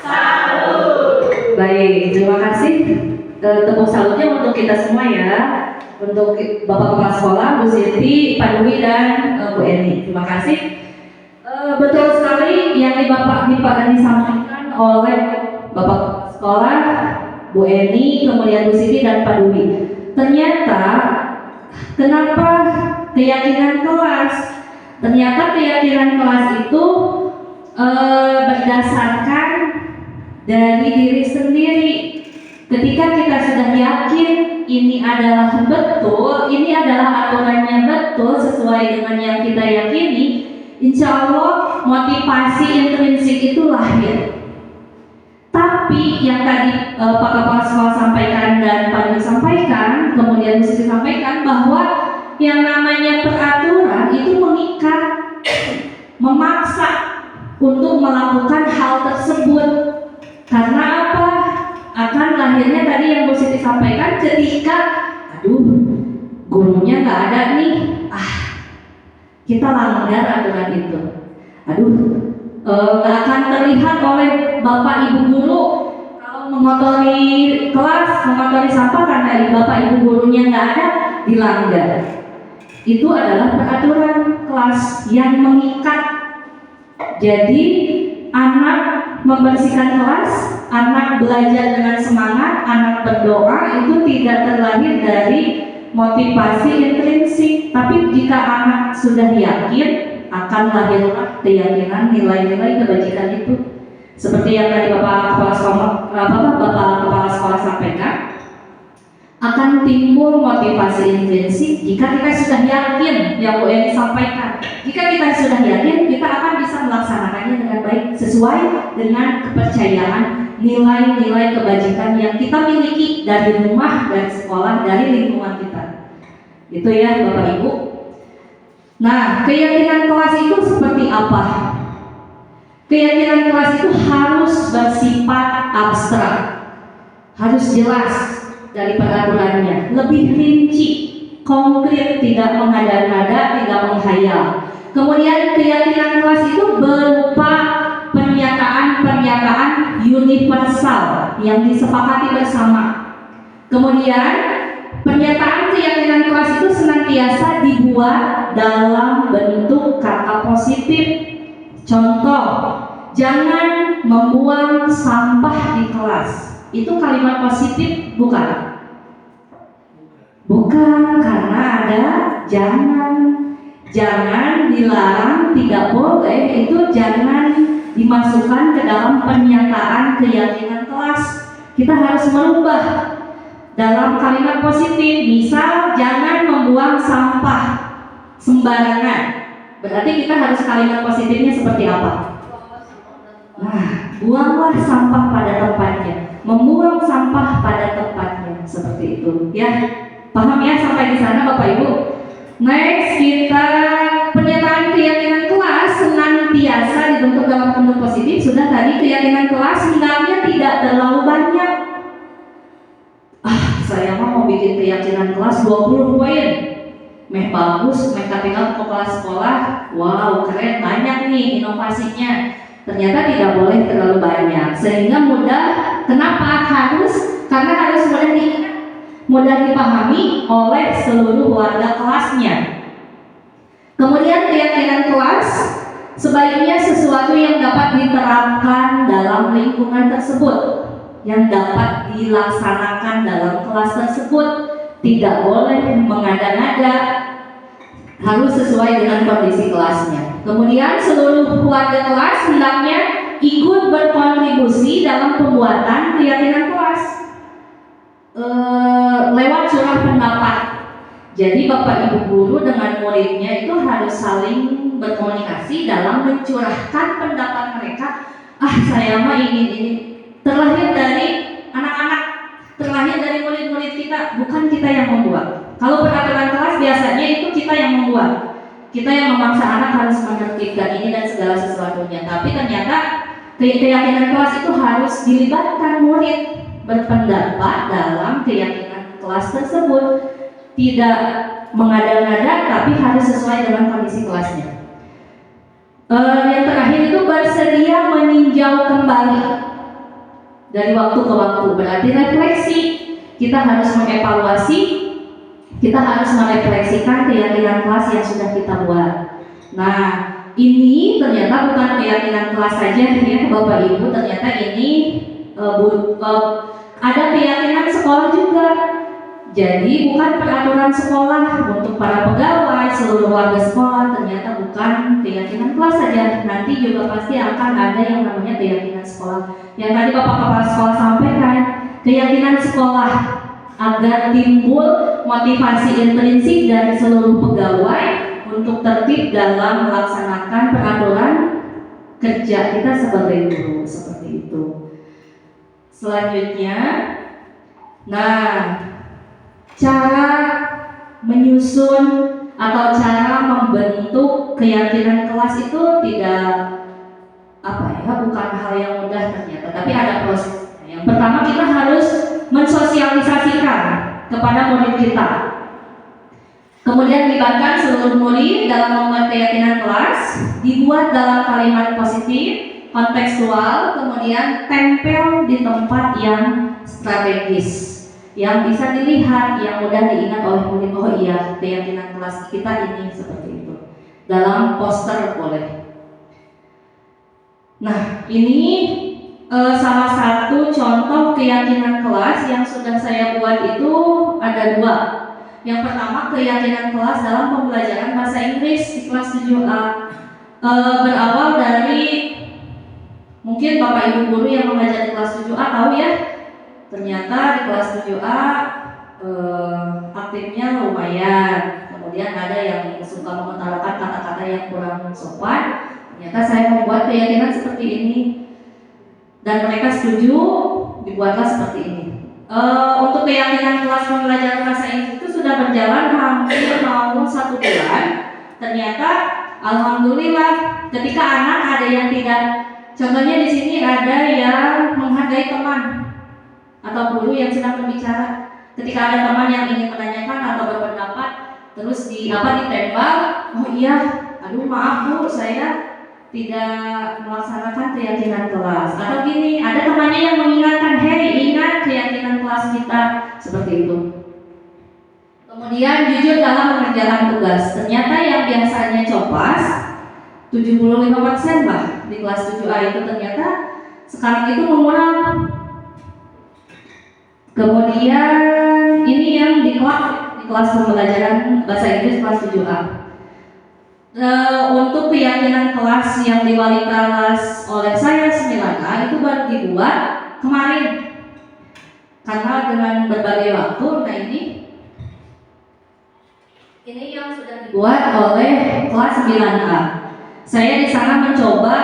Salut. Baik, terima kasih. Tepuk salutnya untuk kita semua ya. Untuk Bapak Kepala Sekolah, Bu Siti, Pak Dwi dan Bu Eni. Terima kasih. Betul sekali yang disampaikan oleh Bapak Kepala Sekolah, Bu Eni, kemudian Bu Siti dan Pak Dwi. Ternyata kenapa keyakinan kelas? Ternyata keyakinan kelas itu berdasarkan dari diri sendiri. Ketika kita sudah yakin ini adalah betul, ini adalah aturannya betul sesuai dengan yang kita yakini, insya Allah motivasi intrinsik itu lahir. Tapi yang tadi Pak Kepala Sekolah sampaikan dan Pak Dwi sampaikan, kemudian Bu Siti sampaikan bahwa yang namanya peraturan itu mengikat, memaksa untuk melakukan hal tersebut. Karena apa? Akan lahirnya tadi yang Bu Siti sampaikan, ketika gurunya nggak ada nih, kita langgar aturan itu. nggak akan terlihat oleh bapak ibu guru kalau mengotori kelas, mengotori sampah karena bapak ibu gurunya nggak ada, dilanggar. Itu adalah peraturan kelas yang mengikat. Jadi anak membersihkan kelas, anak belajar dengan semangat, anak berdoa itu tidak terlahir dari motivasi intrinsik, tapi jika anak sudah yakin akan lahirlah keyakinan nilai-nilai kebajikan itu. Seperti yang tadi Bapak Kepala Sekolah sampaikan, akan timbul motivasi intrinsik jika kita sudah yakin yang Bu Eni sampaikan. Jika kita sudah yakin, kita akan bisa melaksanakannya dengan baik sesuai dengan kepercayaan nilai-nilai kebajikan yang kita miliki dari rumah, dari sekolah, dari lingkungan kita. Itu ya Bapak Ibu. Nah, keyakinan kelas itu seperti apa? Keyakinan kelas itu harus bersifat abstrak, harus jelas dari peraturannya, lebih rinci, konkret, tidak mengada-ngada, tidak menghayal. Kemudian keyakinan kelas itu berupa pernyataan-pernyataan universal yang disepakati bersama. Kemudian pernyataan keyakinan kelas itu senantiasa dibuat dalam bentuk kata positif. Contoh, jangan membuang sampah di kelas. Itu kalimat positif bukan? Bukan, karena ada jangan dilarang, tidak boleh, itu jangan dimasukkan ke dalam pernyataan keyakinan kelas. Kita harus merubah dalam kalimat positif. Misal, jangan membuang sampah sembarangan. Berarti kita harus kalimat positifnya seperti apa? Nah, buanglah sampah pada tempatnya, membuang sampah pada tempatnya, seperti itu. Ya, paham ya sampai di sana Bapak Ibu? Next, kita pernyataan keyakinan kelas senantiasa dibentuk dalam bentuk positif. Sudah tadi keyakinan kelas hendaknya tidak terlalu banyak. Saya mau bikin keyakinan kelas 20 poin. Meh bagus, meh tinggal ke kepala sekolah. Wow, keren, banyak nih inovasinya. Ternyata tidak boleh terlalu banyak, sehingga mudah. Kenapa harus? Karena harus mudah diingat, mudah dipahami oleh seluruh warga kelasnya. Kemudian keyakinan kelas sebaiknya sesuatu yang dapat diterapkan dalam lingkungan tersebut, yang dapat dilaksanakan dalam kelas tersebut. Tidak boleh mengada-ngada, harus sesuai dengan kondisi kelasnya. Kemudian seluruh warga kelas hendaknya ikut berkontribusi dalam pembuatan keyakinan kelas lewat surah pendapat. Jadi Bapak Ibu guru dengan muridnya itu harus saling berkomunikasi dalam mencurahkan pendapat mereka. Saya mah ingin ini, terlahir dari anak-anak, terlahir dari murid-murid kita, bukan kita yang membuat. Kalau peraturan kelas biasanya itu kita yang membuat. Kita yang memaksa anak harus menertibkan ini dan segala sesuatunya. Tapi ternyata keyakinan kelas itu harus dilibatkan murid berpendapat dalam keyakinan kelas tersebut. Tidak mengada-ngada, tapi harus sesuai dengan kondisi kelasnya. Yang terakhir itu bersedia meninjau kembali dari waktu ke waktu. Berarti refleksi. Kita harus mengevaluasi, kita harus merefleksikan keyakinan kelas yang sudah kita buat. Nah, ini ternyata bukan keyakinan kelas saja ya Bapak Ibu, ternyata ini ada keyakinan sekolah juga. Jadi bukan peraturan sekolah untuk para pegawai, seluruh warga sekolah, ternyata bukan keyakinan kelas saja. Nanti juga pasti akan ada yang namanya keyakinan sekolah. Yang tadi Bapak Kepala Sekolah sampaikan, keyakinan sekolah agar timbul motivasi intrinsik dari seluruh pegawai untuk tertib dalam melaksanakan peraturan kerja kita sebagai guru, seperti itu. Selanjutnya, cara menyusun atau cara membentuk keyakinan kelas itu tidak bukan hal yang mudah ternyata, tapi ada proses. Yang pertama, kita harus mensosialisasikan kepada murid kita. Kemudian libatkan seluruh murid dalam membuat keyakinan kelas, dibuat dalam kalimat positif, kontekstual, kemudian tempel di tempat yang strategis, yang bisa dilihat, yang mudah diingat oleh murid. Oh iya, keyakinan kelas kita ini seperti itu. Dalam poster boleh. Nah, ini salah satu contoh keyakinan kelas yang sudah saya buat itu ada 2. Yang pertama, keyakinan kelas dalam pembelajaran bahasa Inggris di kelas 7A. Berawal dari mungkin Bapak Ibu guru yang mengajar di kelas 7A tahu ya, ternyata di kelas 7A aktifnya lumayan. Kemudian ada yang suka mengutarakan kata-kata yang kurang sopan. Ternyata saya membuat keyakinan seperti ini dan mereka setuju, dibuatlah seperti ini. Untuk keyakinan kelas pembelajaran bahasa Inggris itu sudah berjalan hampir mau 1 bulan. Ternyata alhamdulillah ketika anak ada yang tidak, contohnya di sini ada yang menghargai teman atau guru yang sedang berbicara. Ketika ada teman yang ingin menanyakan atau berpendapat, terus ditembak, oh iya, aduh maaf Bu, saya tidak melaksanakan keyakinan kelas. Atau gini, ada temannya yang mengingatkan, hei ingat keyakinan kelas kita, seperti itu. Kemudian jujur dalam mengerjakan tugas. Ternyata yang biasanya copas 75% lah di kelas 7A itu ternyata sekarang itu mengurang. Kemudian ini yang di kelas pembelajaran bahasa Inggris kelas 7A. Untuk keyakinan kelas yang diwali kelas oleh saya 9A itu baru dibuat kemarin karena dengan berbagai waktu. Nah ini yang sudah dibuat oleh kelas 9A. Saya di sana mencoba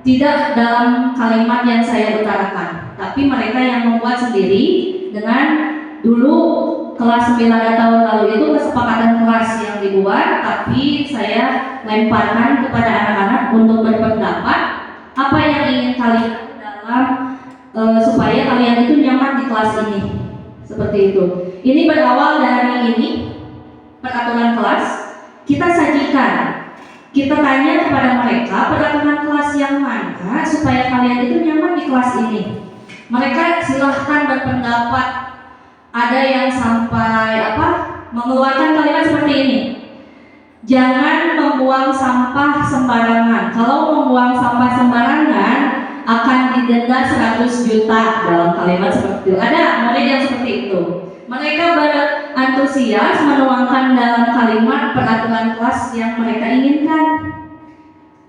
tidak dalam kalimat yang saya utarakan, tapi mereka yang membuat sendiri dengan dulu kelas 9 tahun lalu itu kesepakatan kelas yang dibuat, tapi saya lemparkan kepada anak-anak untuk berpendapat apa yang ingin kalian dalam supaya kalian itu nyaman di kelas ini, seperti itu. Ini berawal dari ini peraturan kelas kita sajikan, kita tanya kepada mereka peraturan kelas yang mana supaya kalian itu nyaman di kelas ini. Mereka silahkan berpendapat. Ada yang sampai mengeluarkan kalimat seperti ini. Jangan membuang sampah sembarangan. Kalau membuang sampah sembarangan akan didenda 100 juta dalam kalimat seperti itu. Ada murid yang seperti itu. Mereka berantusias menuangkan dalam kalimat peraturan kelas yang mereka inginkan.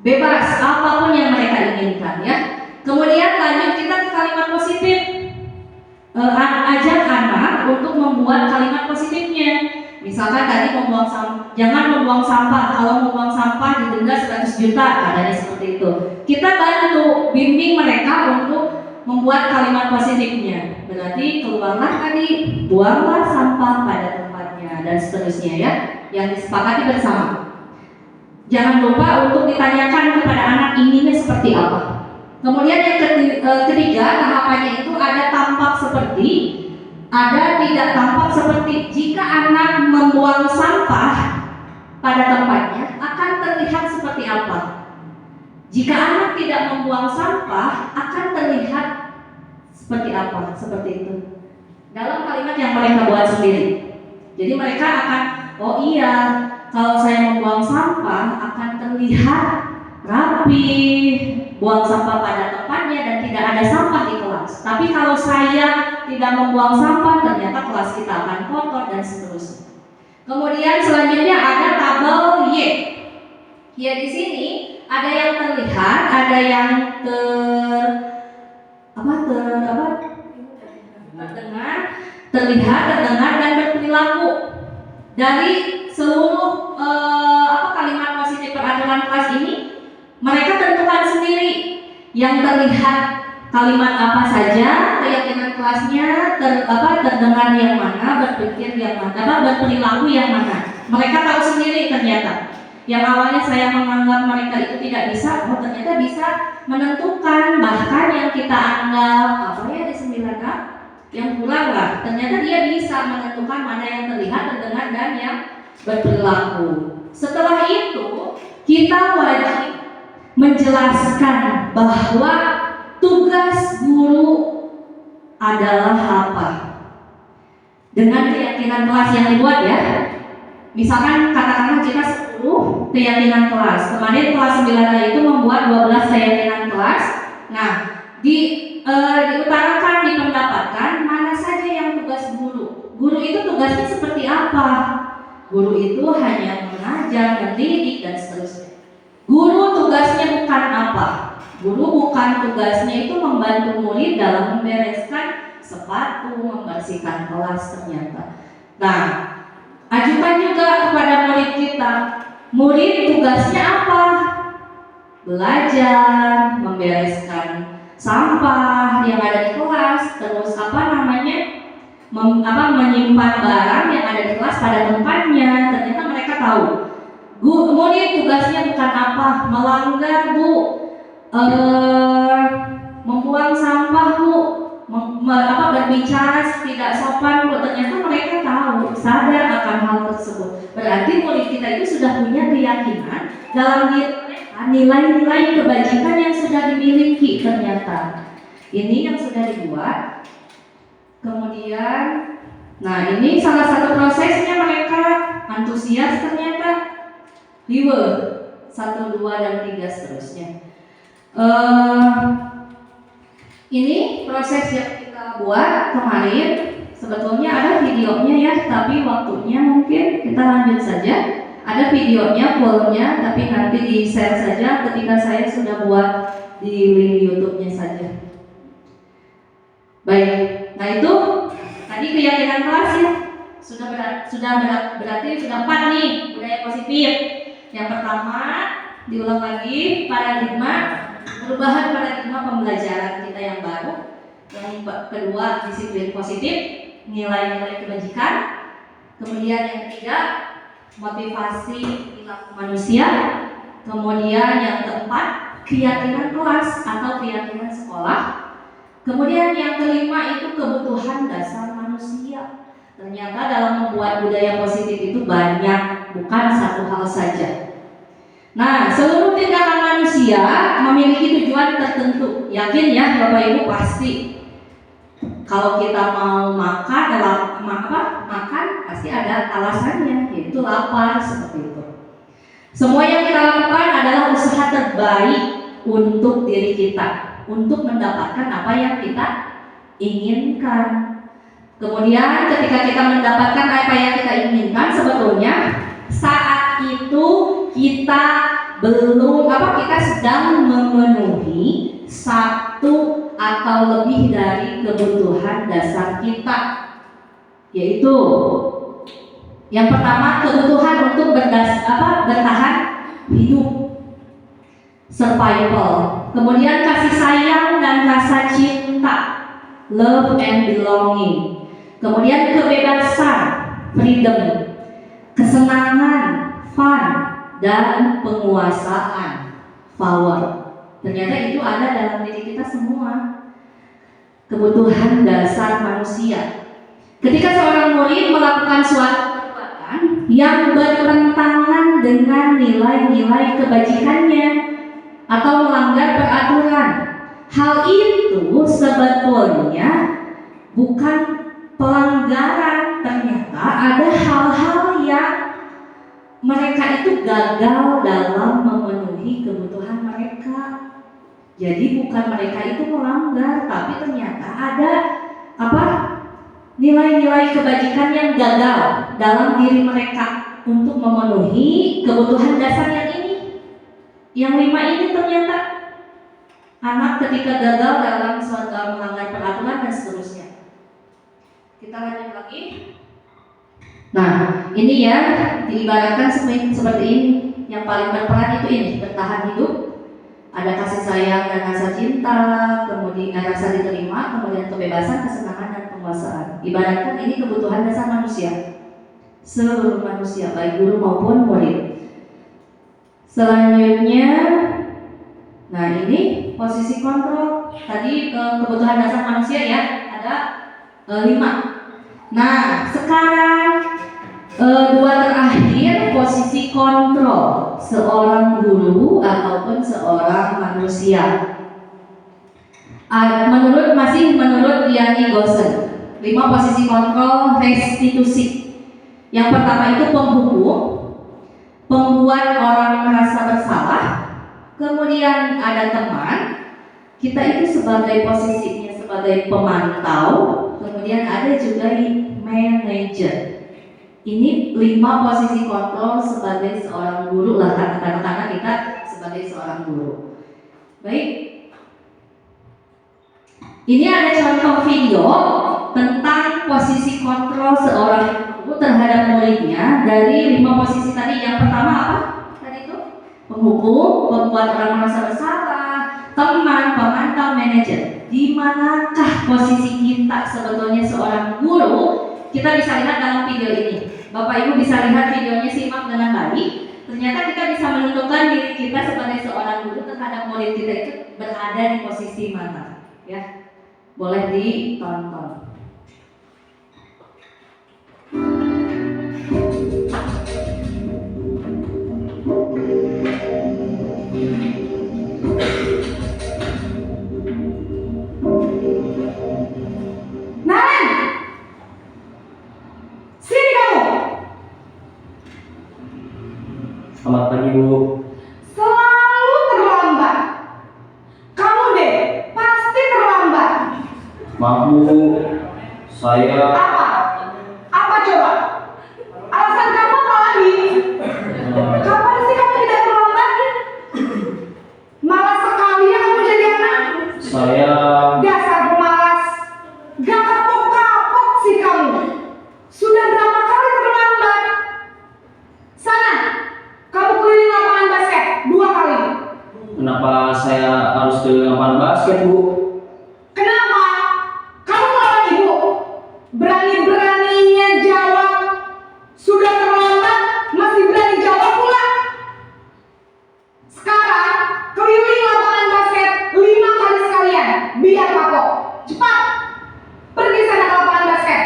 Bebas apapun yang mereka inginkan ya. Kemudian lanjut kita ke kalimat positif. Ajak anak untuk membuat kalimat positifnya. Misalkan tadi jangan membuang sampah. Kalau membuang sampah didenda 100 juta, adanya seperti itu. Kita bantu bimbing mereka untuk membuat kalimat positifnya. Berarti keluarlah tadi, buanglah sampah pada tempatnya dan seterusnya ya, yang disepakati bersama. Jangan lupa untuk ditanyakan kepada anak inginnya seperti apa. Kemudian yang ketiga tahapannya itu ada tampak seperti, ada tidak tampak seperti. Jika anak membuang sampah pada tempatnya akan terlihat seperti apa? Jika anak tidak membuang sampah akan terlihat seperti apa? Seperti itu. Dalam kalimat yang mereka buat sendiri. Jadi mereka akan, oh iya, kalau saya membuang sampah akan terlihat rapi, buang sampah pada tempatnya dan tidak ada sampah di kelas. Tapi kalau saya tidak membuang sampah, ternyata kelas kita akan kotor dan seterusnya. Kemudian selanjutnya ada tabel Y. Y di sini ada yang terlihat, ada yang terlihat, terdengar dan berperilaku. Dari seluruh kalimat positif peraturan kelas ini mereka tentukan sendiri yang terlihat kalimat apa saja, keyakinan kelasnya, terdengar yang mana, berpikir yang mana, berperilaku yang mana. Mereka tahu sendiri ternyata. Yang awalnya saya menganggap mereka itu tidak bisa, ternyata bisa menentukan. Bahkan yang kita anggap di 9A yang kurang lah. Ternyata dia bisa menentukan mana yang terlihat, terdengar, dan yang berperilaku. Setelah itu, kita wajib menjelaskan bahwa tugas guru adalah apa. Dengan keyakinan kelas yang dibuat ya. Misalkan katakanlah kita 10 keyakinan kelas. Kemarin kelas 9 itu membuat 12 keyakinan kelas. Nah, diutarakan, dipendapatkan mana saja yang tugas guru. Guru itu tugasnya seperti apa? Guru itu hanya mengajar, mendidik, dan seterusnya. Guru tugasnya bukan apa? Guru bukan tugasnya itu membantu murid dalam membereskan sepatu, membersihkan kelas ternyata. Nah, ajukan juga kepada murid kita. Murid tugasnya apa? Belajar, membereskan sampah yang ada di kelas, terus menyimpan barang yang ada di kelas pada tempatnya. Ternyata mereka tahu. Murid tugasnya bukan apa? Melanggar, Bu. Membuang sampah, Bu. Berbicara tidak sopan, Bu. Ternyata mereka tahu, sadar akan hal tersebut. Berarti murid kita itu sudah punya keyakinan dalam diri mereka, nilai-nilai kebajikan yang sudah dimiliki ternyata. Ini yang sudah dibuat. Kemudian, nah ini salah satu prosesnya, mereka antusias ternyata, liwe 1, 2, dan 3 seterusnya. Ini proses yang kita buat kemarin. Sebetulnya ada videonya ya, tapi waktunya mungkin kita lanjut saja. Ada videonya, fullnya, tapi nanti di share saja ketika saya sudah buat di link YouTube-nya saja. Baik, nah itu tadi keyakinan kelas ya. Berarti sudah 4 nih budaya positif. Yang pertama, diulang lagi, perubahan paradigma pembelajaran kita yang baru. Yang kedua, disiplin positif, nilai-nilai kebajikan. Kemudian yang ketiga, motivasi perilaku manusia. Kemudian yang keempat, keyakinan kelas atau keyakinan sekolah. Kemudian yang kelima itu kebutuhan dasar manusia. Ternyata dalam membuat budaya positif itu banyak, bukan satu hal saja. Nah, seluruh tindakan manusia memiliki tujuan tertentu. Yakin ya Bapak Ibu pasti. Kalau kita mau makan pasti ada alasannya, yaitu lapar, seperti itu. Semua yang kita lakukan adalah usaha terbaik untuk diri kita, untuk mendapatkan apa yang kita inginkan. Kemudian ketika kita mendapatkan apa yang kita inginkan, sebetulnya saat itu kita sedang memenuhi satu atau lebih dari kebutuhan dasar kita, yaitu yang pertama kebutuhan untuk bertahan hidup, survival. Kemudian kasih sayang dan rasa cinta, love and belonging. Kemudian kebebasan, freedom, kesenangan, fun, dan penguasaan, power. Ternyata itu ada dalam diri kita semua. Kebutuhan dasar manusia. Ketika seorang murid melakukan suatu perbuatan yang bertentangan dengan nilai-nilai kebajikannya atau melanggar peraturan, hal itu sebetulnya bukan pelanggaran. Ternyata ada hal-hal yang mereka itu gagal dalam memenuhi kebutuhan mereka. Jadi bukan mereka itu melanggar, tapi ternyata ada nilai-nilai kebajikan yang gagal dalam diri mereka untuk memenuhi kebutuhan dasar yang ini. Yang 5 ini ternyata anak ketika gagal dalam suatu melanggar peraturan dan seterusnya. Kita lanjut lagi. Nah, ini ya diibaratkan seperti ini. Yang paling berperan itu ini, bertahan hidup. Ada kasih sayang dan rasa cinta, kemudian rasa diterima, kemudian kebebasan, kesenangan, dan penguasaan. Ibaratkan ini kebutuhan dasar manusia, seluruh manusia, baik guru maupun murid. Selanjutnya, nah ini posisi kontrol. Tadi kebutuhan dasar manusia ya, ada 5. Nah, sekarang dua terakhir posisi kontrol seorang guru ataupun seorang manusia. Menurut Diani Gosen, 5 posisi kontrol restitusi. Yang pertama itu penghukum, pembuat orang merasa bersalah, kemudian ada teman, kita itu sebagai posisinya sebagai pemantau, kemudian ada juga manager. Ini 5 posisi kontrol sebagai seorang guru lah, katakanlah kita sebagai seorang guru. Baik. Ini ada contoh video tentang posisi kontrol seorang guru terhadap muridnya dari 5 posisi tadi. Yang pertama apa? Tadi itu penghukum, pembuat orang merasa bersalah, teman, pemantau, manajer. Di manakah posisi kita sebetulnya seorang guru? Kita bisa lihat dalam video ini. Bapak Ibu bisa lihat videonya, simak dengan baik. Ternyata kita bisa menentukan diri kita sebagai seorang guru terhadap murid kita itu berada di posisi mana. Ya, boleh ditonton. Selamat pagi, Bu. Selalu terlambat. Kamu deh, pasti terlambat. Maaf, Bu. Saya Apa? Apa coba? Alasan kamu apa lagi? Kapan sih kamu tidak terlambat? Malas sekali ya kamu jadi anak. saya Dasar pemalas. Gak kapok-kapok sih kamu. Sudah berapa kali terlambat? Sana, kamu keliling lapangan basket 2 kali. kenapa saya harus keliling lapangan basket, Bu? Kenapa? Kamu melawan ibu? Berani-beraninya jawab. Sudah terlambat, masih berani jawab pula. Sekarang, keliling lapangan basket 5 kali sekalian. Biar kapok. Cepat. Pergi sana ke lapangan basket.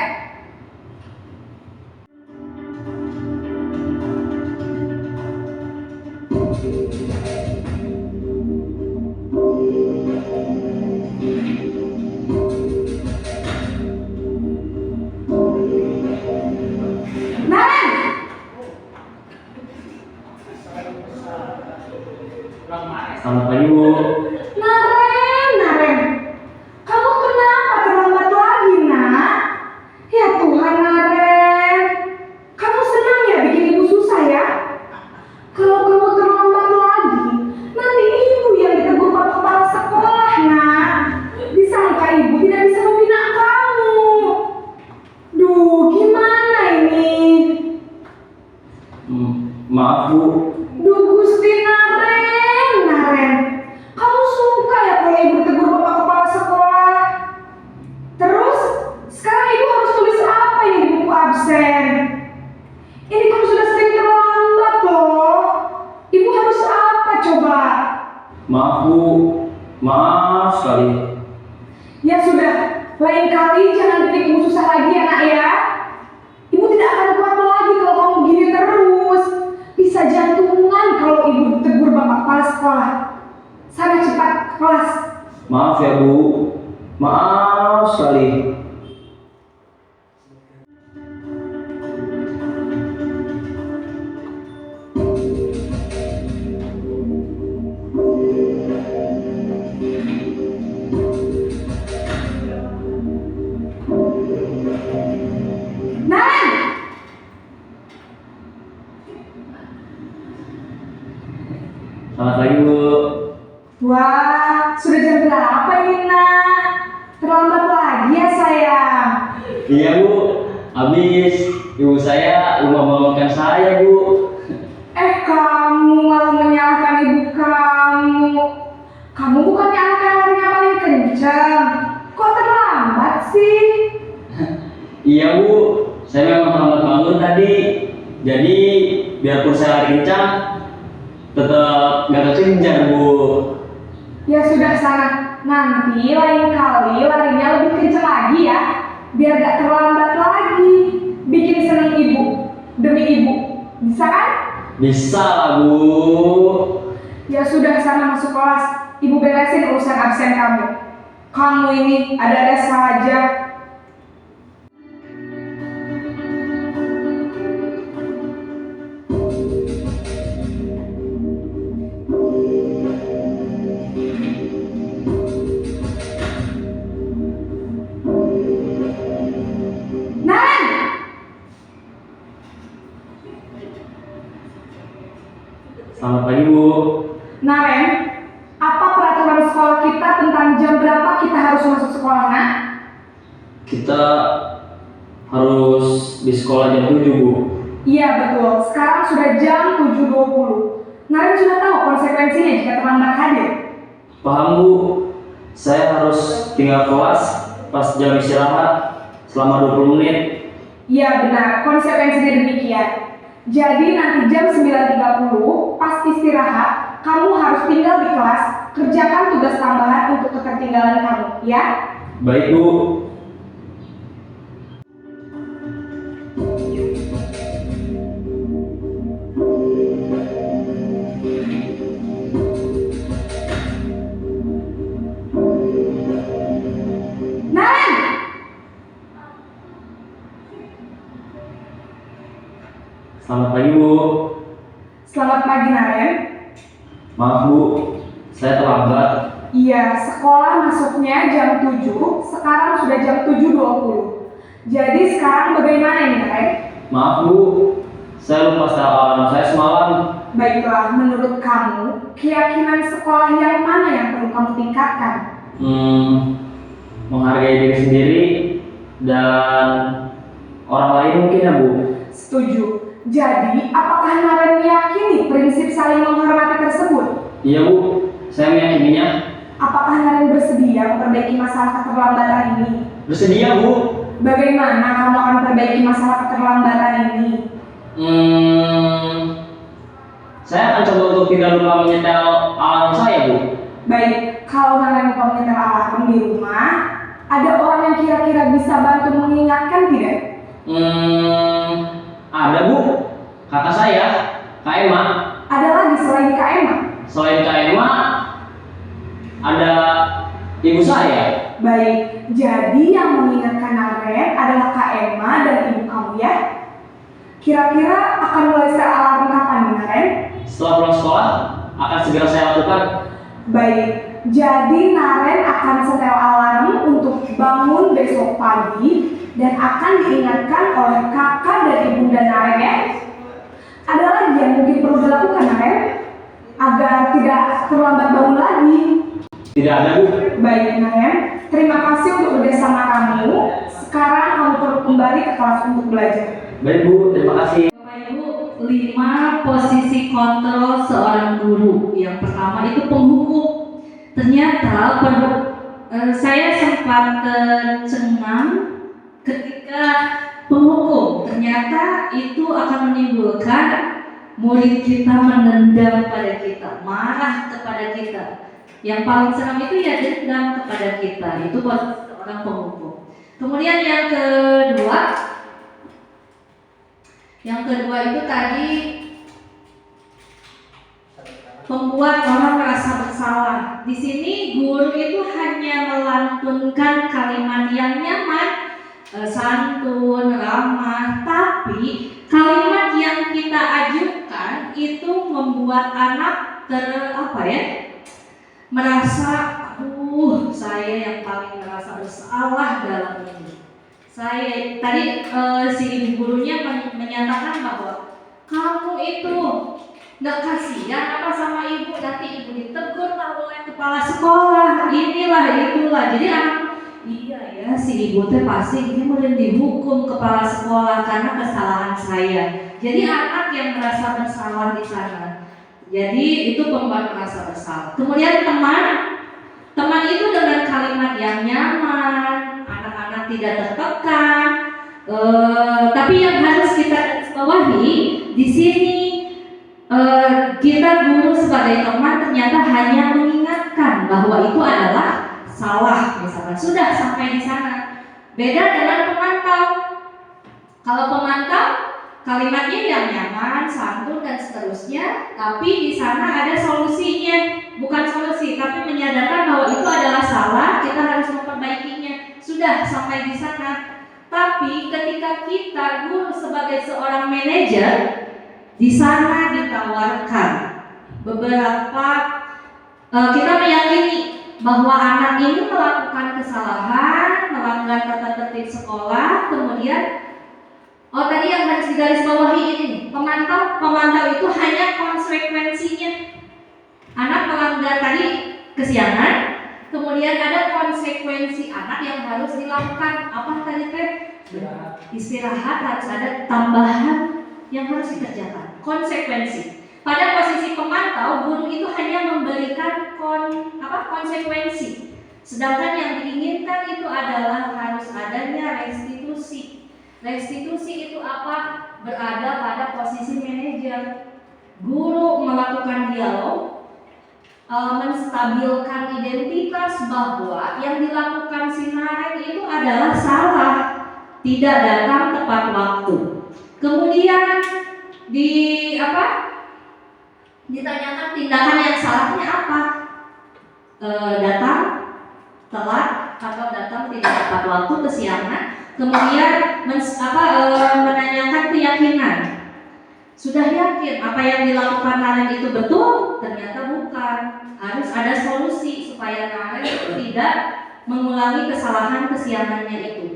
Naren! Selamat pagi, Bu. Naren, kamu kenapa terlambat lagi, nak? Ya Tuhan, Naren, kamu senang ya bikin ibu susah ya? Kalau kamu terlambat lagi, nanti ibu yang ditegur Pak Kepala Sekolah, nak. Disangka ibu tidak bisa membina kamu. Duh, gimana ini? Maaf, Bu. Duh Gusti Naren, kamu suka ya kalau ibu tegur Bapak Kepala Sekolah? Terus, sekarang ibu harus tulis apa ini di buku absen? Ini kamu sudah sering terlambat loh. Ibu harus apa coba? Maaf, Bu. Maaf sekali. Ya sudah, lain kali jangan bikin ibu susah lagi ya nak ya. Ibu tidak akan kuat lagi kalau kamu gini terus. Bisa jantungan kalau ibu tegur Bapak Kepala Sekolah. Sana cepat ke kelas. Maaf ya, Bu. Maaf sekali. Naren! Selamat pagi, Bu. Wah, sudah jam berapa ini nak? Terlambat lagi ya sayang. Iya, Bu. Habis ibu saya lupa membangunkan saya, Bu. Kamu malah menyalahkan ibu kamu. Kamu bukannya anak yang larinya paling kencang. Kok terlambat sih? Iya, Bu. Saya memang terlambat bangun tadi. Jadi biarpun saya lari kencang, tetap nggak kekejar, Bu. Ya sudah sana. Nanti lain kali larinya lebih kencang lagi ya. biar gak terlambat lagi. Bikin seneng ibu, demi ibu. Bisa kan? Bisa lah Bu. Ya sudah, sana masuk kelas. Ibu beresin urusan absen kamu. Kamu ini ada-ada saja. Selamat pagi Bu. Naren, apa peraturan sekolah kita tentang jam berapa kita harus masuk sekolah, nak? Kita harus di sekolah jam 7 Bu. Iya betul, sekarang sudah jam 7.20. Naren sudah tahu konsekuensinya jika terlambat hadir. Paham Bu. Saya harus tinggal kelas pas jam istirahat selama 20 menit. Iya benar, konsekuensinya demikian. Jadi nanti jam 9.30 pas istirahat, kamu harus tinggal di kelas, kerjakan tugas tambahan untuk ketertinggalan kamu, ya? Baik Bu. Naren! Selamat pagi Bu. Selamat pagi Naren. Maaf Bu, saya terlambat. Iya, sekolah masuknya jam 7, sekarang sudah jam 7.20. Jadi sekarang bagaimana ini Naren? Maaf Bu, saya lupa setel alarm saya semalam. Baiklah, menurut kamu, keyakinan sekolah yang mana yang perlu kamu tingkatkan? Menghargai diri sendiri dan orang lain mungkin ya Bu. Setuju. Jadi, apakah Naren meyakini prinsip saling menghormati tersebut? Iya Bu, saya meyakininya. Apakah Naren bersedia memperbaiki masalah keterlambatan ini? Bersedia Bu. Bagaimana kamu akan memperbaiki masalah keterlambatan ini? Saya akan coba untuk tidak lupa menyetel alarm saya Bu. Baik, kalau Naren lupa menyetel alarm di rumah, ada orang yang kira-kira bisa bantu mengingatkan tidak? Ada Bu, kakak saya, Kak Emma. Ada lagi selain Kak Emma? Selain Kak Emma, ada ibu saya. Baik, jadi yang mengingatkan Naren adalah Kak Emma dan ibu kamu ya? Kira-kira akan mulai setel alarm kapan nih Naren? Setelah pulang sekolah, akan segera saya lakukan. Baik, jadi Naren akan setel alarm untuk bangun besok pagi dan akan diingatkan oleh kakak dan ibunda Naren ya. Ada lagi yang mungkin perlu dilakukan Naren agar tidak terlambat bangun lagi? Tidak ada Bu. Baik Naren, terima kasih untuk kerjasama kamu. Sekarang kamu perlu kembali ke kelas untuk belajar. Baik Bu, terima kasih. Bapak Ibu, 5 posisi kontrol seorang guru. Yang pertama itu penghukum. Ternyata saya sempat tercengang ketika penghukum. Ternyata itu akan menimbulkan murid kita menendam pada kita, marah kepada kita. Yang paling serem itu ya dendam kepada kita. Itu posisi seorang penghukum. Kemudian yang kedua itu tadi membuat orang merasa bersalah. Di sini guru itu hanya melantunkan kalimat yang nyaman, santun, ramah, tapi kalimat yang kita ajukan itu membuat anak merasa, saya yang paling merasa bersalah dalam ini. Saya tadi si ibu gurunya menyatakan bahwa kamu itu nggak kasihan apa sama ibu, nanti ibu ditegur oleh kepala sekolah, inilah itulah. Jadi anak, iya ya si ibu teh pasti ini mau dihukum kepala sekolah karena kesalahan saya. Jadi anak yang merasa bersalah di sana. Jadi itu pembuat merasa bersalah. Kemudian teman itu dengan kalimat yang nyaman, anak-anak tidak tertekan. Tapi yang harus kita bawahi di sini, kita guru sebagai teman ternyata hanya mengingatkan bahwa itu adalah salah. Misalkan sudah sampai di sana, Beda dengan pemantau. Kalau pemantau, kalimatnya yang nyaman, santun dan seterusnya, tapi di sana ada solusinya, bukan solusi, tapi menyadarkan bahwa itu adalah salah, kita harus memperbaikinya. Sudah sampai di sana. Tapi ketika kita guru sebagai seorang manajer, di sana ditawarkan beberapa kita meyakini bahwa anak ini melakukan kesalahan, melanggar tata tertib sekolah, kemudian tadi yang harus digarisbawahi ini, pemantau itu hanya konsekuensinya. Anak melanggar tadi kesiangan, kemudian ada konsekuensi anak yang harus dilakukan. Apa tadi teh? Istirahat, harus ada tambahan yang harus dikerjakan. Konsekuensi. Pada posisi pemantau, guru itu hanya memberikan konsekuensi. Sedangkan yang diinginkan itu adalah harus adanya restitusi. Restitusi itu apa? Berada pada posisi manajer. Guru melakukan dialog, menstabilkan identitas bahwa yang dilakukan si Naren itu adalah salah, tidak datang tepat waktu. Kemudian ditanyakan tindakan yang salahnya apa? Datang telat atau datang tidak tepat waktu, kesiangan. Kemudian menanyakan keyakinan. Sudah yakin apa yang dilakukan Naren itu betul? Ternyata bukan. Harus ada solusi supaya Naren itu tidak mengulangi kesalahan kesiangannya itu.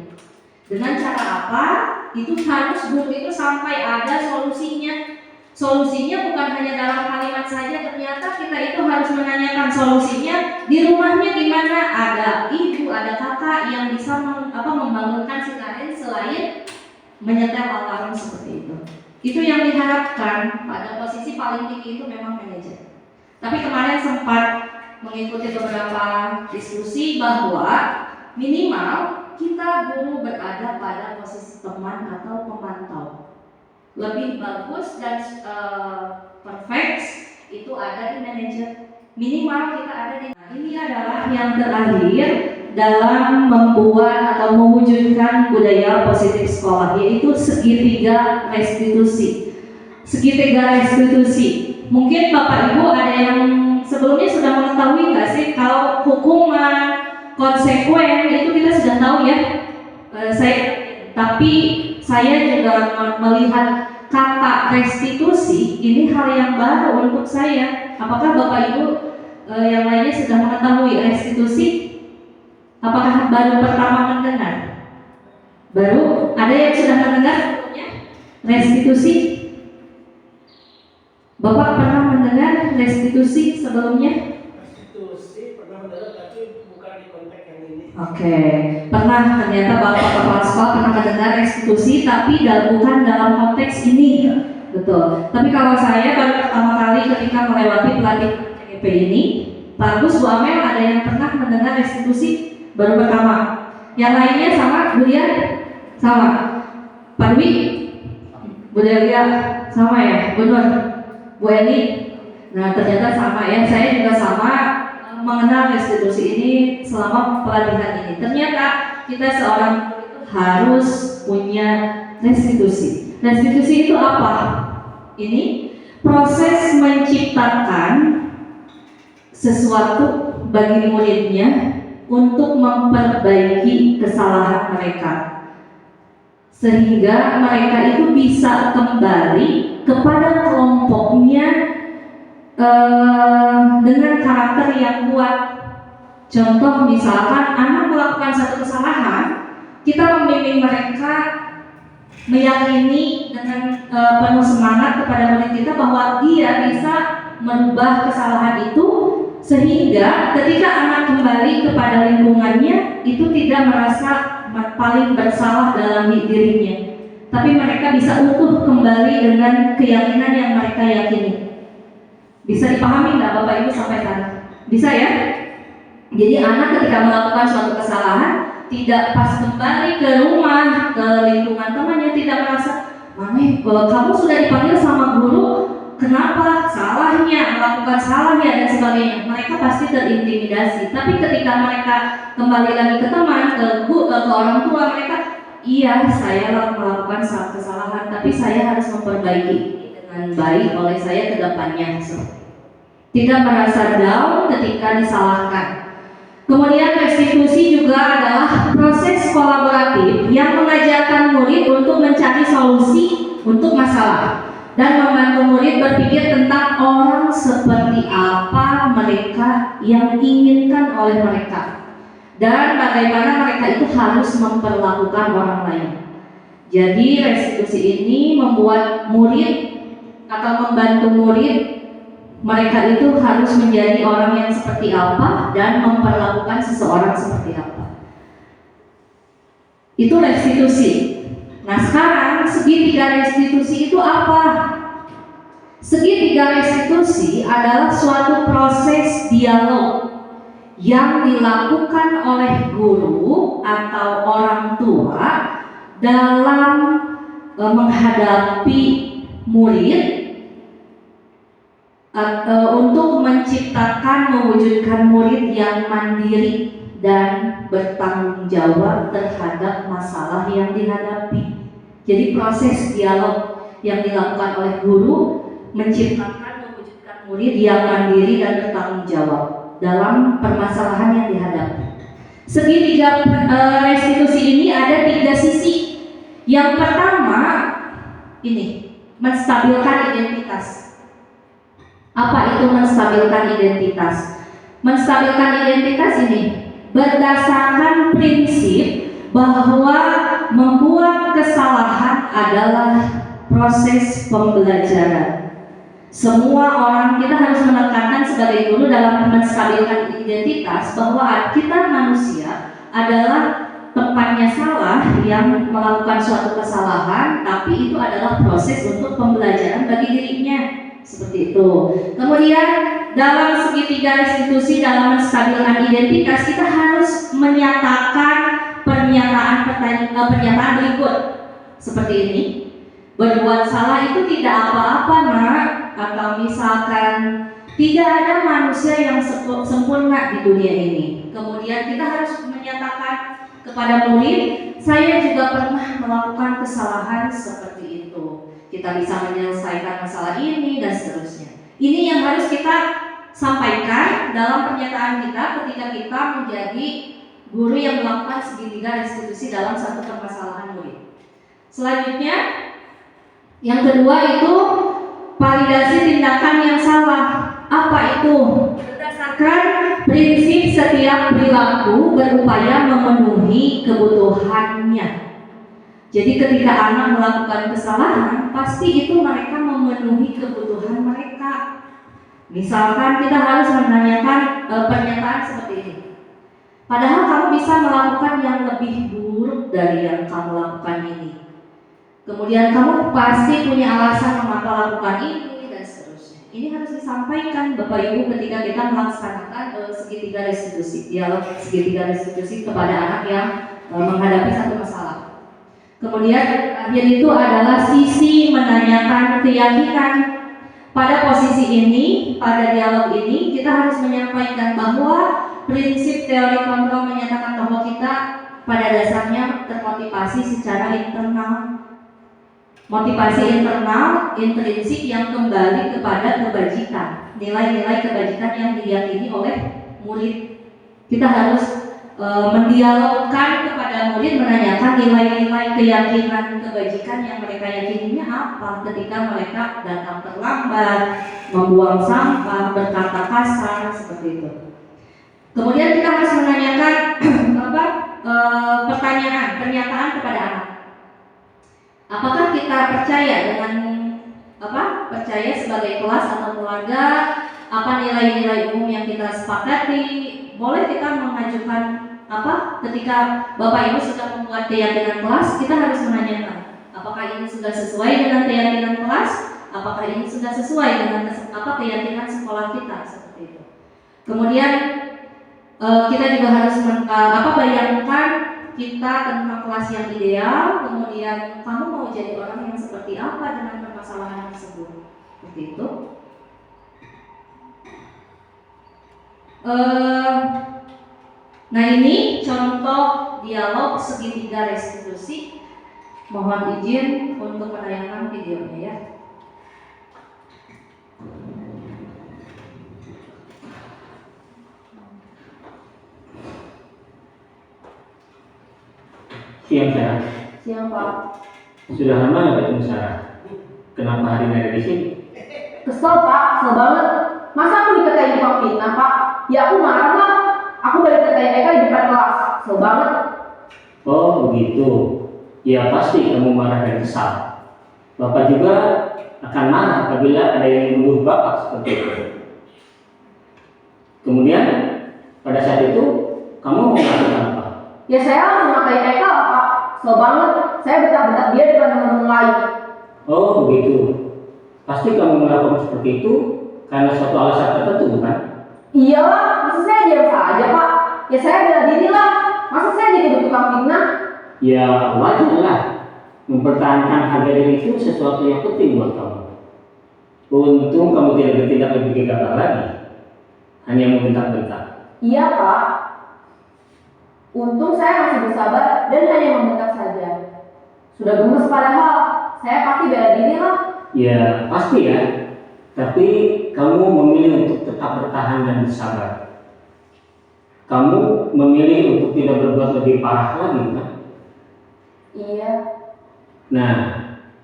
Dengan cara apa? Itu harus guru itu sampai ada solusinya. Solusinya bukan hanya dalam kalimat saja, ternyata kita itu harus menanyakan solusinya di rumahnya gimana. Ada ibu, ada kakak yang bisa membangunkan si Naren selain menyetel alarm seperti itu. Itu yang diharapkan pada posisi paling tinggi itu memang manajer. Tapi kemarin sempat mengikuti beberapa diskusi bahwa minimal kita guru berada pada posisi teman atau pemantau. Lebih bagus dan perfect itu ada di manajer. Minimal kita ada di. Ini adalah yang terakhir dalam membuat atau mewujudkan budaya positif sekolah, yaitu segitiga restitusi. Segitiga restitusi. Mungkin Bapak Ibu ada yang sebelumnya sudah mengetahui nggak sih kalau hukuman, konsekuen itu kita sudah tahu ya. Tapi saya juga melihat kata restitusi ini hal yang baru untuk saya. Apakah Bapak Ibu yang lainnya sudah mengetahui restitusi? Apakah baru pertama mendengar? Baru? Ada yang sudah mendengar sebelumnya? Restitusi? Bapak pernah mendengar restitusi sebelumnya? Restitusi pernah mendengar, tapi bukan di konteks yang ini. Oke, pernah ternyata Bapak kepala sekolah pernah mendengar restitusi, tapi bukan dalam konteks ini. Betul. Tapi kalau saya baru pertama kali ketika melewati pelatihan CGP ini, Pak Agus, Bu Amel, ada yang pernah mendengar restitusi? Baru pertama. Yang lainnya sama, Bu Dia? Sama. Pak Dwi? Bu Delia? Sama ya? Bu Nur? Bu Eni? Nah ternyata sama ya. Saya juga sama mengenal restitusi ini selama pelatihan ini. Ternyata kita seorang harus punya restitusi. Restitusi itu apa? Ini proses menciptakan sesuatu bagi muridnya untuk memperbaiki kesalahan mereka, sehingga mereka itu bisa kembali kepada kelompoknya dengan karakter yang kuat. Contoh misalkan anak melakukan satu kesalahan, kita membimbing mereka meyakini dengan penuh semangat kepada murid kita bahwa dia bisa merubah kesalahan itu, sehingga ketika anak kembali kepada lingkungannya itu tidak merasa paling bersalah dalam dirinya, tapi mereka bisa utuh kembali dengan keyakinan yang mereka yakini. Bisa dipahami nggak Bapak Ibu sampai sana? Bisa ya? Jadi anak ketika melakukan suatu kesalahan tidak pas kembali ke rumah, ke lingkungan temannya, tidak merasa, Mami, kamu sudah dipanggil sama guru, kenapa, salahnya, melakukan salahnya dan sebagainya, mereka pasti terintimidasi. Tapi ketika mereka kembali lagi ke teman, ke orang tua mereka, iya saya melakukan kesalahan, tapi saya harus memperbaiki dengan baik oleh saya ke depannya. Tidak merasa down ketika disalahkan. Kemudian restitusi juga adalah proses kolaboratif yang mengajarkan murid untuk mencari solusi untuk masalah dan membantu murid berpikir tentang orang seperti apa mereka yang diinginkan oleh mereka dan bagaimana mereka itu harus memperlakukan orang lain. Jadi restitusi ini membuat murid atau membantu murid mereka itu harus menjadi orang yang seperti apa dan memperlakukan seseorang seperti apa. Itu restitusi. Nah sekarang segitiga restitusi itu apa? Segitiga restitusi adalah suatu proses dialog yang dilakukan oleh guru atau orang tua dalam menghadapi murid untuk menciptakan, mewujudkan murid yang mandiri dan bertanggung jawab terhadap masalah yang dihadapi. Jadi proses dialog yang dilakukan oleh guru menciptakan, mewujudkan murid yang mandiri dan bertanggung jawab dalam permasalahan yang dihadapi. Segitiga restitusi ini ada 3 sisi. Yang pertama ini menstabilkan identitas. Apa itu menstabilkan identitas? Menstabilkan identitas ini berdasarkan prinsip bahwa membuat kesalahan adalah proses pembelajaran. Semua orang, kita harus menekankan sebagai guru dalam menstabilkan identitas bahwa kita manusia adalah tempatnya salah yang melakukan suatu kesalahan, tapi itu adalah proses untuk pembelajaran bagi dirinya. Seperti itu. Kemudian dalam segitiga restitusi, dalam menstabilkan identitas, kita harus menyatakan pernyataan berikut seperti ini. Berbuat salah itu tidak apa-apa nak, atau misalkan tidak ada manusia yang sempurna di dunia ini. Kemudian kita harus menyatakan kepada murid, saya juga pernah melakukan kesalahan seperti itu. Kita bisa menyelesaikan masalah ini dan seterusnya. Ini yang harus kita sampaikan dalam pernyataan kita ketika kita menjadi guru yang melakukan segitiga restitusi dalam satu permasalahan murid. Selanjutnya, yang kedua itu validasi tindakan yang salah. Apa itu? Berdasarkan prinsip setiap perilaku berupaya memenuhi kebutuhannya. Jadi ketika anak melakukan kesalahan, pasti itu mereka memenuhi kebutuhan mereka. Misalkan kita harus menanyakan pernyataan seperti ini. Padahal kamu bisa melakukan yang lebih buruk dari yang kamu lakukan ini. Kemudian kamu pasti punya alasan mengapa lakukan ini dan seterusnya. Ini harus disampaikan Bapak Ibu ketika kita melaksanakan segitiga restitusi, dialog segitiga restitusi kepada anak yang menghadapi satu masalah. Kemudian terakhir itu adalah sisi menanyakan keyakinan. Pada posisi ini, pada dialog ini, kita harus menyampaikan bahwa prinsip teori kontrol menyatakan bahwa kita pada dasarnya termotivasi secara internal. Motivasi internal, intrinsik yang kembali kepada kebajikan, nilai-nilai kebajikan yang diyakini oleh murid. Kita harus mendialogkan kepada murid, menanyakan nilai-nilai keyakinan kebajikan yang mereka yakininya apa ketika mereka datang terlambat, membuang sampah, berkata kasar, seperti itu. Kemudian kita harus menanyakan pernyataan kepada anak. Apakah kita percaya dengan percaya sebagai kelas atau keluarga, apa nilai-nilai umum yang kita sepakati? Boleh kita mengajukan ketika Bapak Ibu sudah membuat keyakinan kelas, kita harus menanyakan apakah ini sudah sesuai dengan keyakinan kelas, apakah ini sudah sesuai dengan keyakinan sekolah kita, seperti itu. Kemudian kita juga harus bayangkan kita tentang kelas yang ideal, kemudian kamu mau jadi orang yang seperti apa dengan permasalahan tersebut. Seperti itu. Nah ini contoh dialog segitiga restitusi. Mohon izin untuk menayangkan videonya ya. Siang Sarah. Siang Pak. Sudah lama nggak ketemu Sarah? Kenapa hari ini ada di sini? Kesel Pak, kesel banget. Masa aku dikatain tukang fitnah Pak? Ya aku marah lah. Aku balik katain Eka di depan kelas. Kesel banget. Oh begitu. Ya pasti kamu marah dan kesal. Bapak juga akan marah apabila ada yang menuduh Bapak seperti itu. Kemudian pada saat itu kamu melakukan apa? Ya saya langsung ngatain Eka lah Pak. Kesel banget. Saya bentak-bentak dia depan teman-teman lain. Oh begitu. Pasti kamu melakukan seperti itu karena suatu alasan tertentu bukan? Iyalah, masa saya diam saja Pak? Ya saya bela diri lah. Masa saya dituduh tukang fitnah? Ya wajar lah. Mempertahankan harga diri itu sesuatu yang penting buat kamu. Untung kamu tidak bertindak lebih gegabah lagi. Hanya membentak-bentak. Iya Pak. Untung saya masih bersabar dan hanya membentak saja. Sudah gemes padahal. Saya pasti bela diri lah. Ya pasti ya. Tapi kamu memilih untuk tetap bertahan dan bersabar. Kamu memilih untuk tidak berbuat lebih parah lagi kan? Iya. Nah,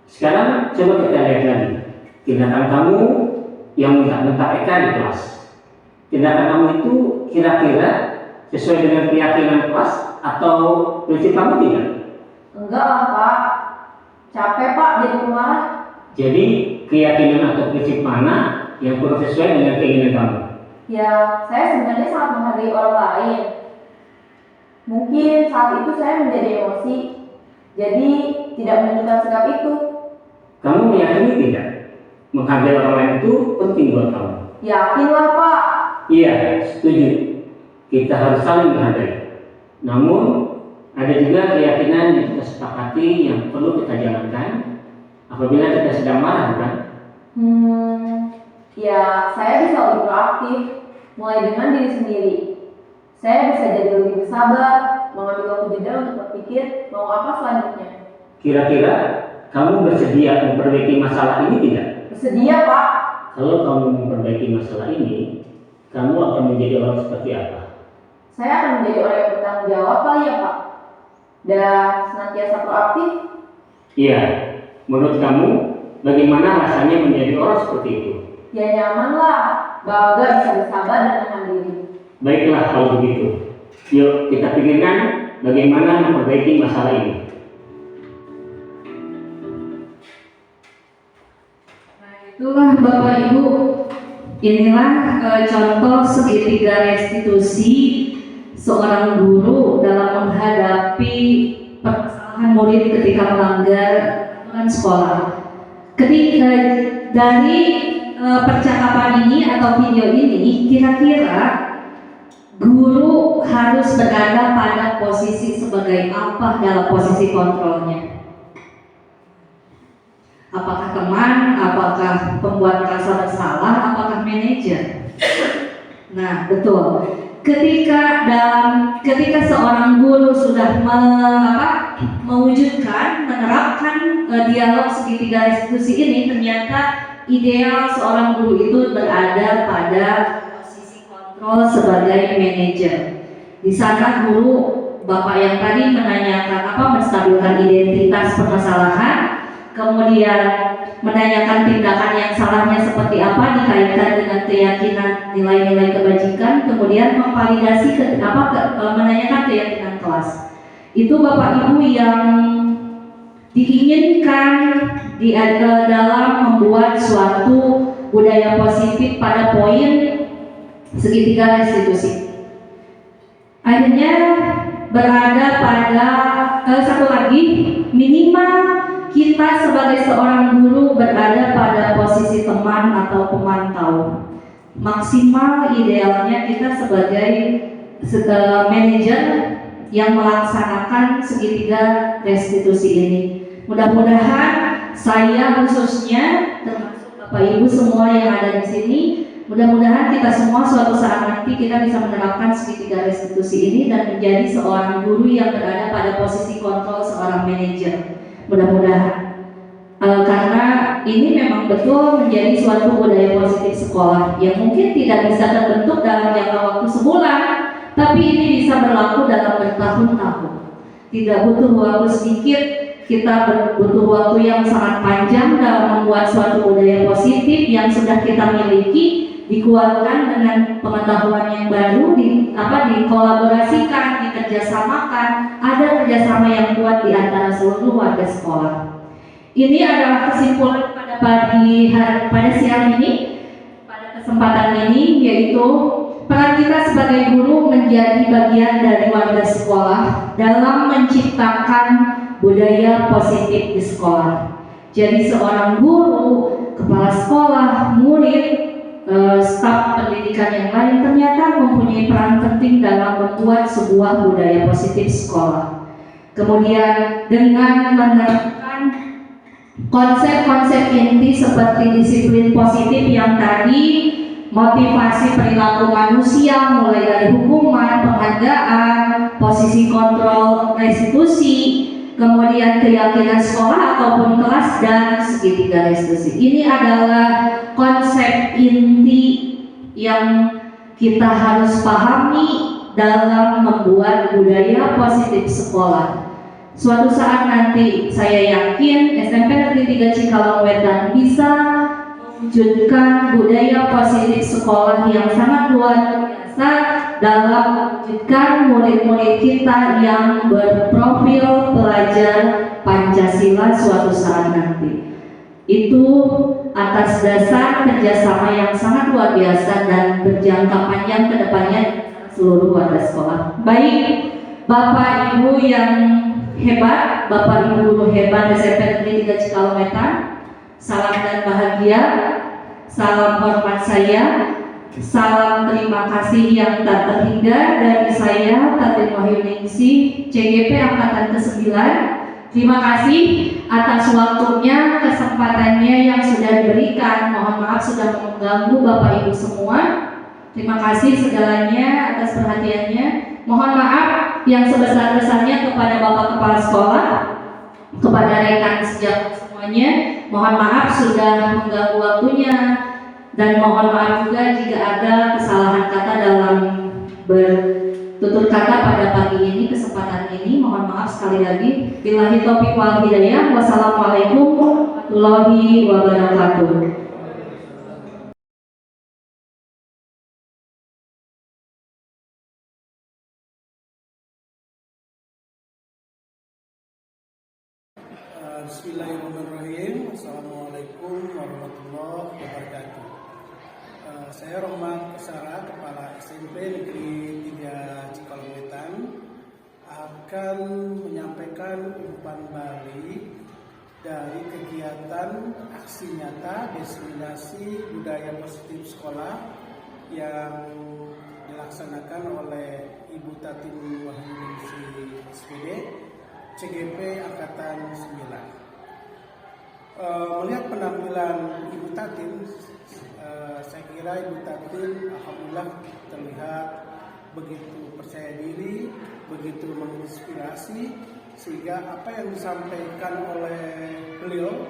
sekarang coba kita lihat lagi tindakan kamu yang bentak-bentak Eka di kelas. Tindakan kamu itu kira-kira sesuai dengan keyakinan kelas atau prinsip kamu tidak? Enggak lah Pak. Capek Pak jadi pemarah. Jadi keyakinan atau prinsip mana yang kurang sesuai dengan keinginan kamu? Ya, saya sebenarnya sangat menghargai orang lain. Mungkin saat itu saya menjadi emosi, jadi tidak menunjukkan sikap itu. Kamu meyakini tidak? Menghargai orang lain itu penting buat kamu. Yakinlah Pak. Iya, setuju. Kita harus saling menghargai. Namun, ada juga keyakinan yang kita sepakati yang perlu kita jalankan apabila kita sedang marah, bukan? Ya, saya bisa lebih proaktif, mulai dengan diri sendiri. Saya bisa jadi lebih bersabar, mengambil waktu jeda untuk berpikir mau apa selanjutnya. Kira-kira kamu bersedia memperbaiki masalah ini tidak? Bersedia Pak. Kalau kamu memperbaiki masalah ini, kamu akan menjadi orang seperti apa? Saya akan menjadi orang yang bertanggung jawab kali ya Pak. Dan senantiasa proaktif. Iya, menurut kamu bagaimana rasanya menjadi orang seperti itu? Ya nyaman lah, bangga bisa bersabar dan menahan diri. Baiklah kalau begitu. Yuk kita pikirkan bagaimana memperbaiki masalah ini. Itulah Bapak Ibu, inilah contoh segitiga restitusi seorang guru dalam menghadapi permasalahan murid ketika melanggar aturan sekolah. Ketika dari percakapan ini atau video ini, kira-kira guru harus berada pada posisi sebagai apa dalam posisi kontrolnya? Apakah teman, apakah pembuat merasa bersalah, apakah manajer? Nah, betul. Ketika seorang guru sudah mewujudkan, menerapkan dialog segitiga restitusi ini, ternyata ideal seorang guru itu berada pada posisi kontrol sebagai manajer. Di sana guru, Bapak yang tadi menanyakan menstabilkan identitas permasalahan, kemudian menanyakan tindakan yang salahnya seperti apa dikaitkan dengan keyakinan nilai-nilai kebajikan, kemudian memvalidasi menanyakan keyakinan kelas. Itu Bapak Ibu yang diinginkan dalam membuat suatu budaya positif pada poin segitiga restitusi. Akhirnya berada pada satu lagi, minimal kita sebagai seorang guru berada pada posisi teman atau pemantau. Maksimal idealnya kita sebagai manajer yang melaksanakan segitiga restitusi ini. Mudah-mudahan saya khususnya termasuk Bapak Ibu semua yang ada di sini. Mudah-mudahan kita semua suatu saat nanti kita bisa menerapkan segitiga restitusi ini dan menjadi seorang guru yang berada pada posisi kontrol seorang manajer. Mudah-mudahan. Karena ini memang betul menjadi suatu budaya positif sekolah yang mungkin tidak bisa terbentuk dalam jangka waktu sebulan, tapi ini bisa berlaku dalam bertahun-tahun. Tidak butuh waktu sedikit, kita butuh waktu yang sangat panjang dalam membuat suatu budaya positif yang sudah kita miliki, dikuatkan dengan pengetahuan yang baru, dikolaborasikan, dikerjasamakan, ada kerjasama yang kuat di antara seluruh warga sekolah. Ini adalah kesimpulan pada siang ini, pada kesempatan ini, yaitu peran kita sebagai guru menjadi bagian dari warga sekolah dalam menciptakan budaya positif di sekolah. Jadi seorang guru, kepala sekolah, murid, staf pendidikan yang lain ternyata mempunyai peran penting dalam membuat sebuah budaya positif sekolah. Kemudian dengan menerapkan konsep-konsep inti seperti disiplin positif yang tadi, motivasi perilaku manusia mulai dari hukuman, penghargaan, posisi kontrol restitusi, kemudian keyakinan sekolah ataupun kelas, dan segitiga restitusi. Ini adalah konsep inti yang kita harus pahami dalam membuat budaya positif sekolah. Suatu saat nanti saya yakin SMP Negeri 3 Cikalongwetan bisa mewujudkan budaya positif sekolah yang sangat luar biasa dalam mewujudkan murid-murid kita yang berprofil pelajar Pancasila suatu saat nanti. Itu atas dasar kerjasama yang sangat luar biasa dan berjangka panjang ke depannya seluruh warga sekolah. Baik, Bapak Ibu yang hebat, Bapak Ibu guru hebat SMP Negeri 3 Cikalongwetan, salam dan bahagia, salam hormat saya, salam terima kasih yang tak terhingga dari saya, Tatin Wahyuningsih, CGP Angkatan ke-9. Terima kasih atas waktunya, kesempatannya yang sudah diberikan. Mohon maaf sudah mengganggu Bapak Ibu semua. Terima kasih segalanya atas perhatiannya. Mohon maaf yang sebesar-besarnya kepada Bapak Kepala Sekolah, kepada rekan sejak semuanya. Mohon maaf sudah mengganggu waktunya, dan mohon maaf juga jika ada kesalahan kata dalam bertutur kata pada pagi ini, kesempatan ini. Mohon maaf sekali lagi. Billahi taufiq wal hidayah. Wassalamualaikum warahmatullahi wabarakatuh. Bismillahirrahmanirrahim. Assalamualaikum warahmatullahi wabarakatuh. Saya Rohmat Kesara, Kepala SMP Negeri 3 Cikalongwetan, akan menyampaikan umpan balik dari kegiatan aksi nyata diseminasi budaya positif sekolah yang dilaksanakan oleh Ibu Tatin Wahyuningsih SPD, CGP Angkatan 9. Melihat penampilan Ibu Tatin, saya kira Ibu Tatin alhamdulillah terlihat begitu percaya diri, begitu menginspirasi, sehingga apa yang disampaikan oleh beliau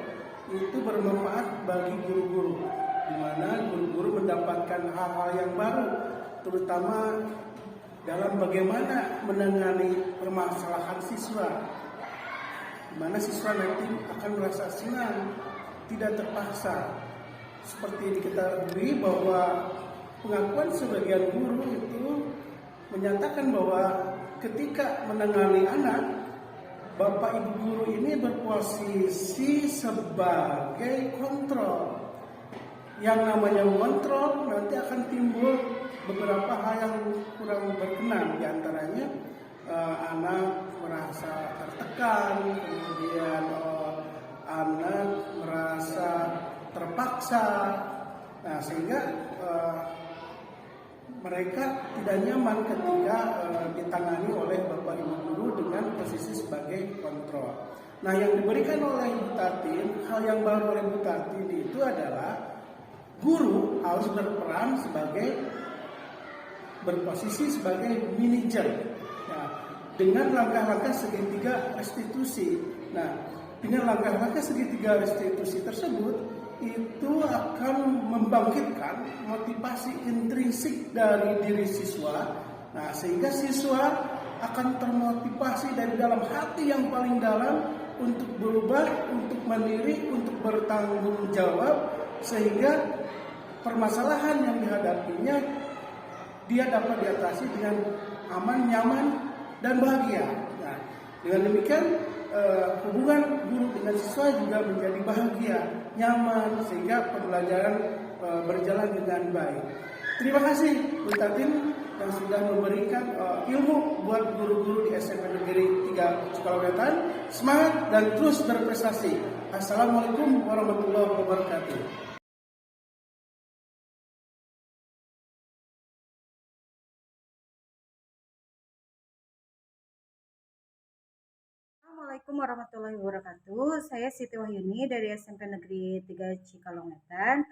itu bermanfaat bagi guru-guru, di mana guru-guru mendapatkan hal-hal yang baru, terutama dalam bagaimana menangani permasalahan siswa, di mana siswa nanti akan merasa senang, tidak terpaksa. Seperti diketahui bahwa pengakuan sebagian guru itu menyatakan bahwa ketika menangani anak, Bapak Ibu guru ini berposisi sebagai kontrol. Yang namanya mengontrol nanti akan timbul beberapa hal yang kurang berkenan, diantaranya anak merasa tertekan, kemudian anak merasa terpaksa, nah sehingga mereka tidak nyaman ketika ditangani oleh Bapak Ibu guru dengan posisi sebagai kontrol. Nah, yang diberikan oleh Ibu Tatin, hal yang baru oleh Ibu Tatin itu adalah guru harus berperan berposisi sebagai manajer. Nah, dengan langkah-langkah segitiga restitusi. Nah, dengan langkah-langkah segitiga restitusi tersebut itu akan membangkitkan motivasi intrinsik dari diri siswa. Nah, sehingga siswa akan termotivasi dari dalam hati yang paling dalam untuk berubah, untuk mandiri, untuk bertanggung jawab, sehingga permasalahan yang dihadapinya dia dapat diatasi dengan aman, nyaman, dan bahagia. Nah, dengan demikian hubungan guru dengan siswa juga menjadi bahagia, nyaman, sehingga pembelajaran berjalan dengan baik. Terima kasih Bu Tatin yang sudah memberikan ilmu buat guru-guru di SMP Negeri 3 Cikalongwetan. Semangat dan terus berprestasi. Assalamualaikum warahmatullahi wabarakatuh. Assalamualaikum warahmatullahi wabarakatuh. Saya Siti Wahyuni dari SMP Negeri 3 Cikalongwetan.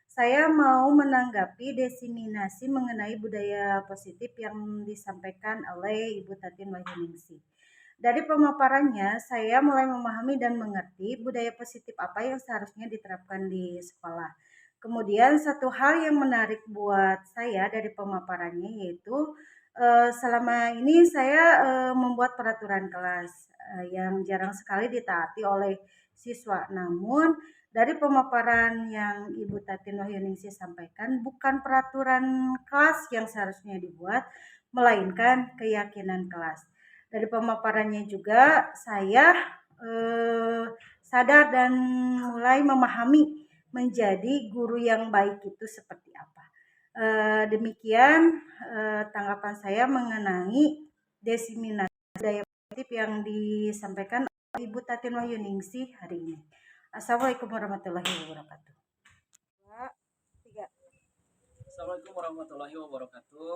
Saya mau menanggapi diseminasi mengenai budaya positif yang disampaikan oleh Ibu Tatin Wahyuningsih. Dari pemaparannya, saya mulai memahami dan mengerti budaya positif apa yang seharusnya diterapkan di sekolah. Kemudian satu hal yang menarik buat saya dari pemaparannya yaitu selama ini saya membuat peraturan kelas yang jarang sekali ditaati oleh siswa. Namun dari pemaparan yang Ibu Tatin Wahyuningsih sampaikan, bukan peraturan kelas yang seharusnya dibuat, melainkan keyakinan kelas. Dari pemaparannya juga saya sadar dan mulai memahami menjadi guru yang baik itu seperti apa. Demikian tanggapan saya mengenai diseminasi budaya positif yang disampaikan oleh Ibu Tatin Wahyuningsih hari ini. Assalamualaikum warahmatullahi wabarakatuh. Assalamualaikum warahmatullahi wabarakatuh.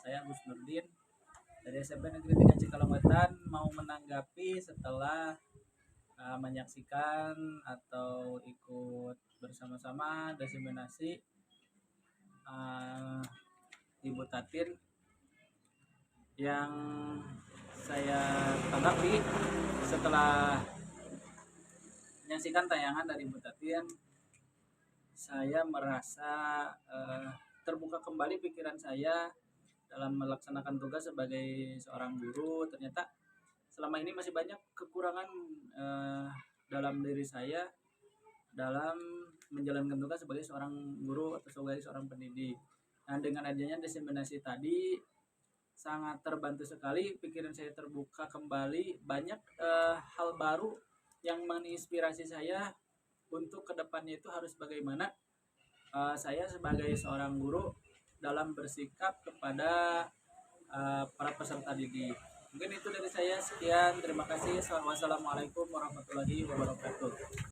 Saya Gus Nurdin dari SMP Negeri 3 Cikalongwetan, mau menanggapi setelah menyaksikan atau ikut bersama-sama diseminasi Ibu Tatin. Yang saya tanggapi setelah menyaksikan tayangan dari Ibu Tatin, saya merasa terbuka kembali pikiran saya dalam melaksanakan tugas sebagai seorang guru. Ternyata selama ini masih banyak kekurangan dalam diri saya dalam menjalankan tugas sebagai seorang guru atau sebagai seorang pendidik. Nah, dengan adanya diseminasi tadi sangat terbantu sekali, pikiran saya terbuka kembali, banyak hal baru yang menginspirasi saya untuk kedepannya itu harus bagaimana saya sebagai seorang guru dalam bersikap kepada para peserta didik. Mungkin itu dari saya, sekian, terima kasih. Wassalamualaikum warahmatullahi wabarakatuh.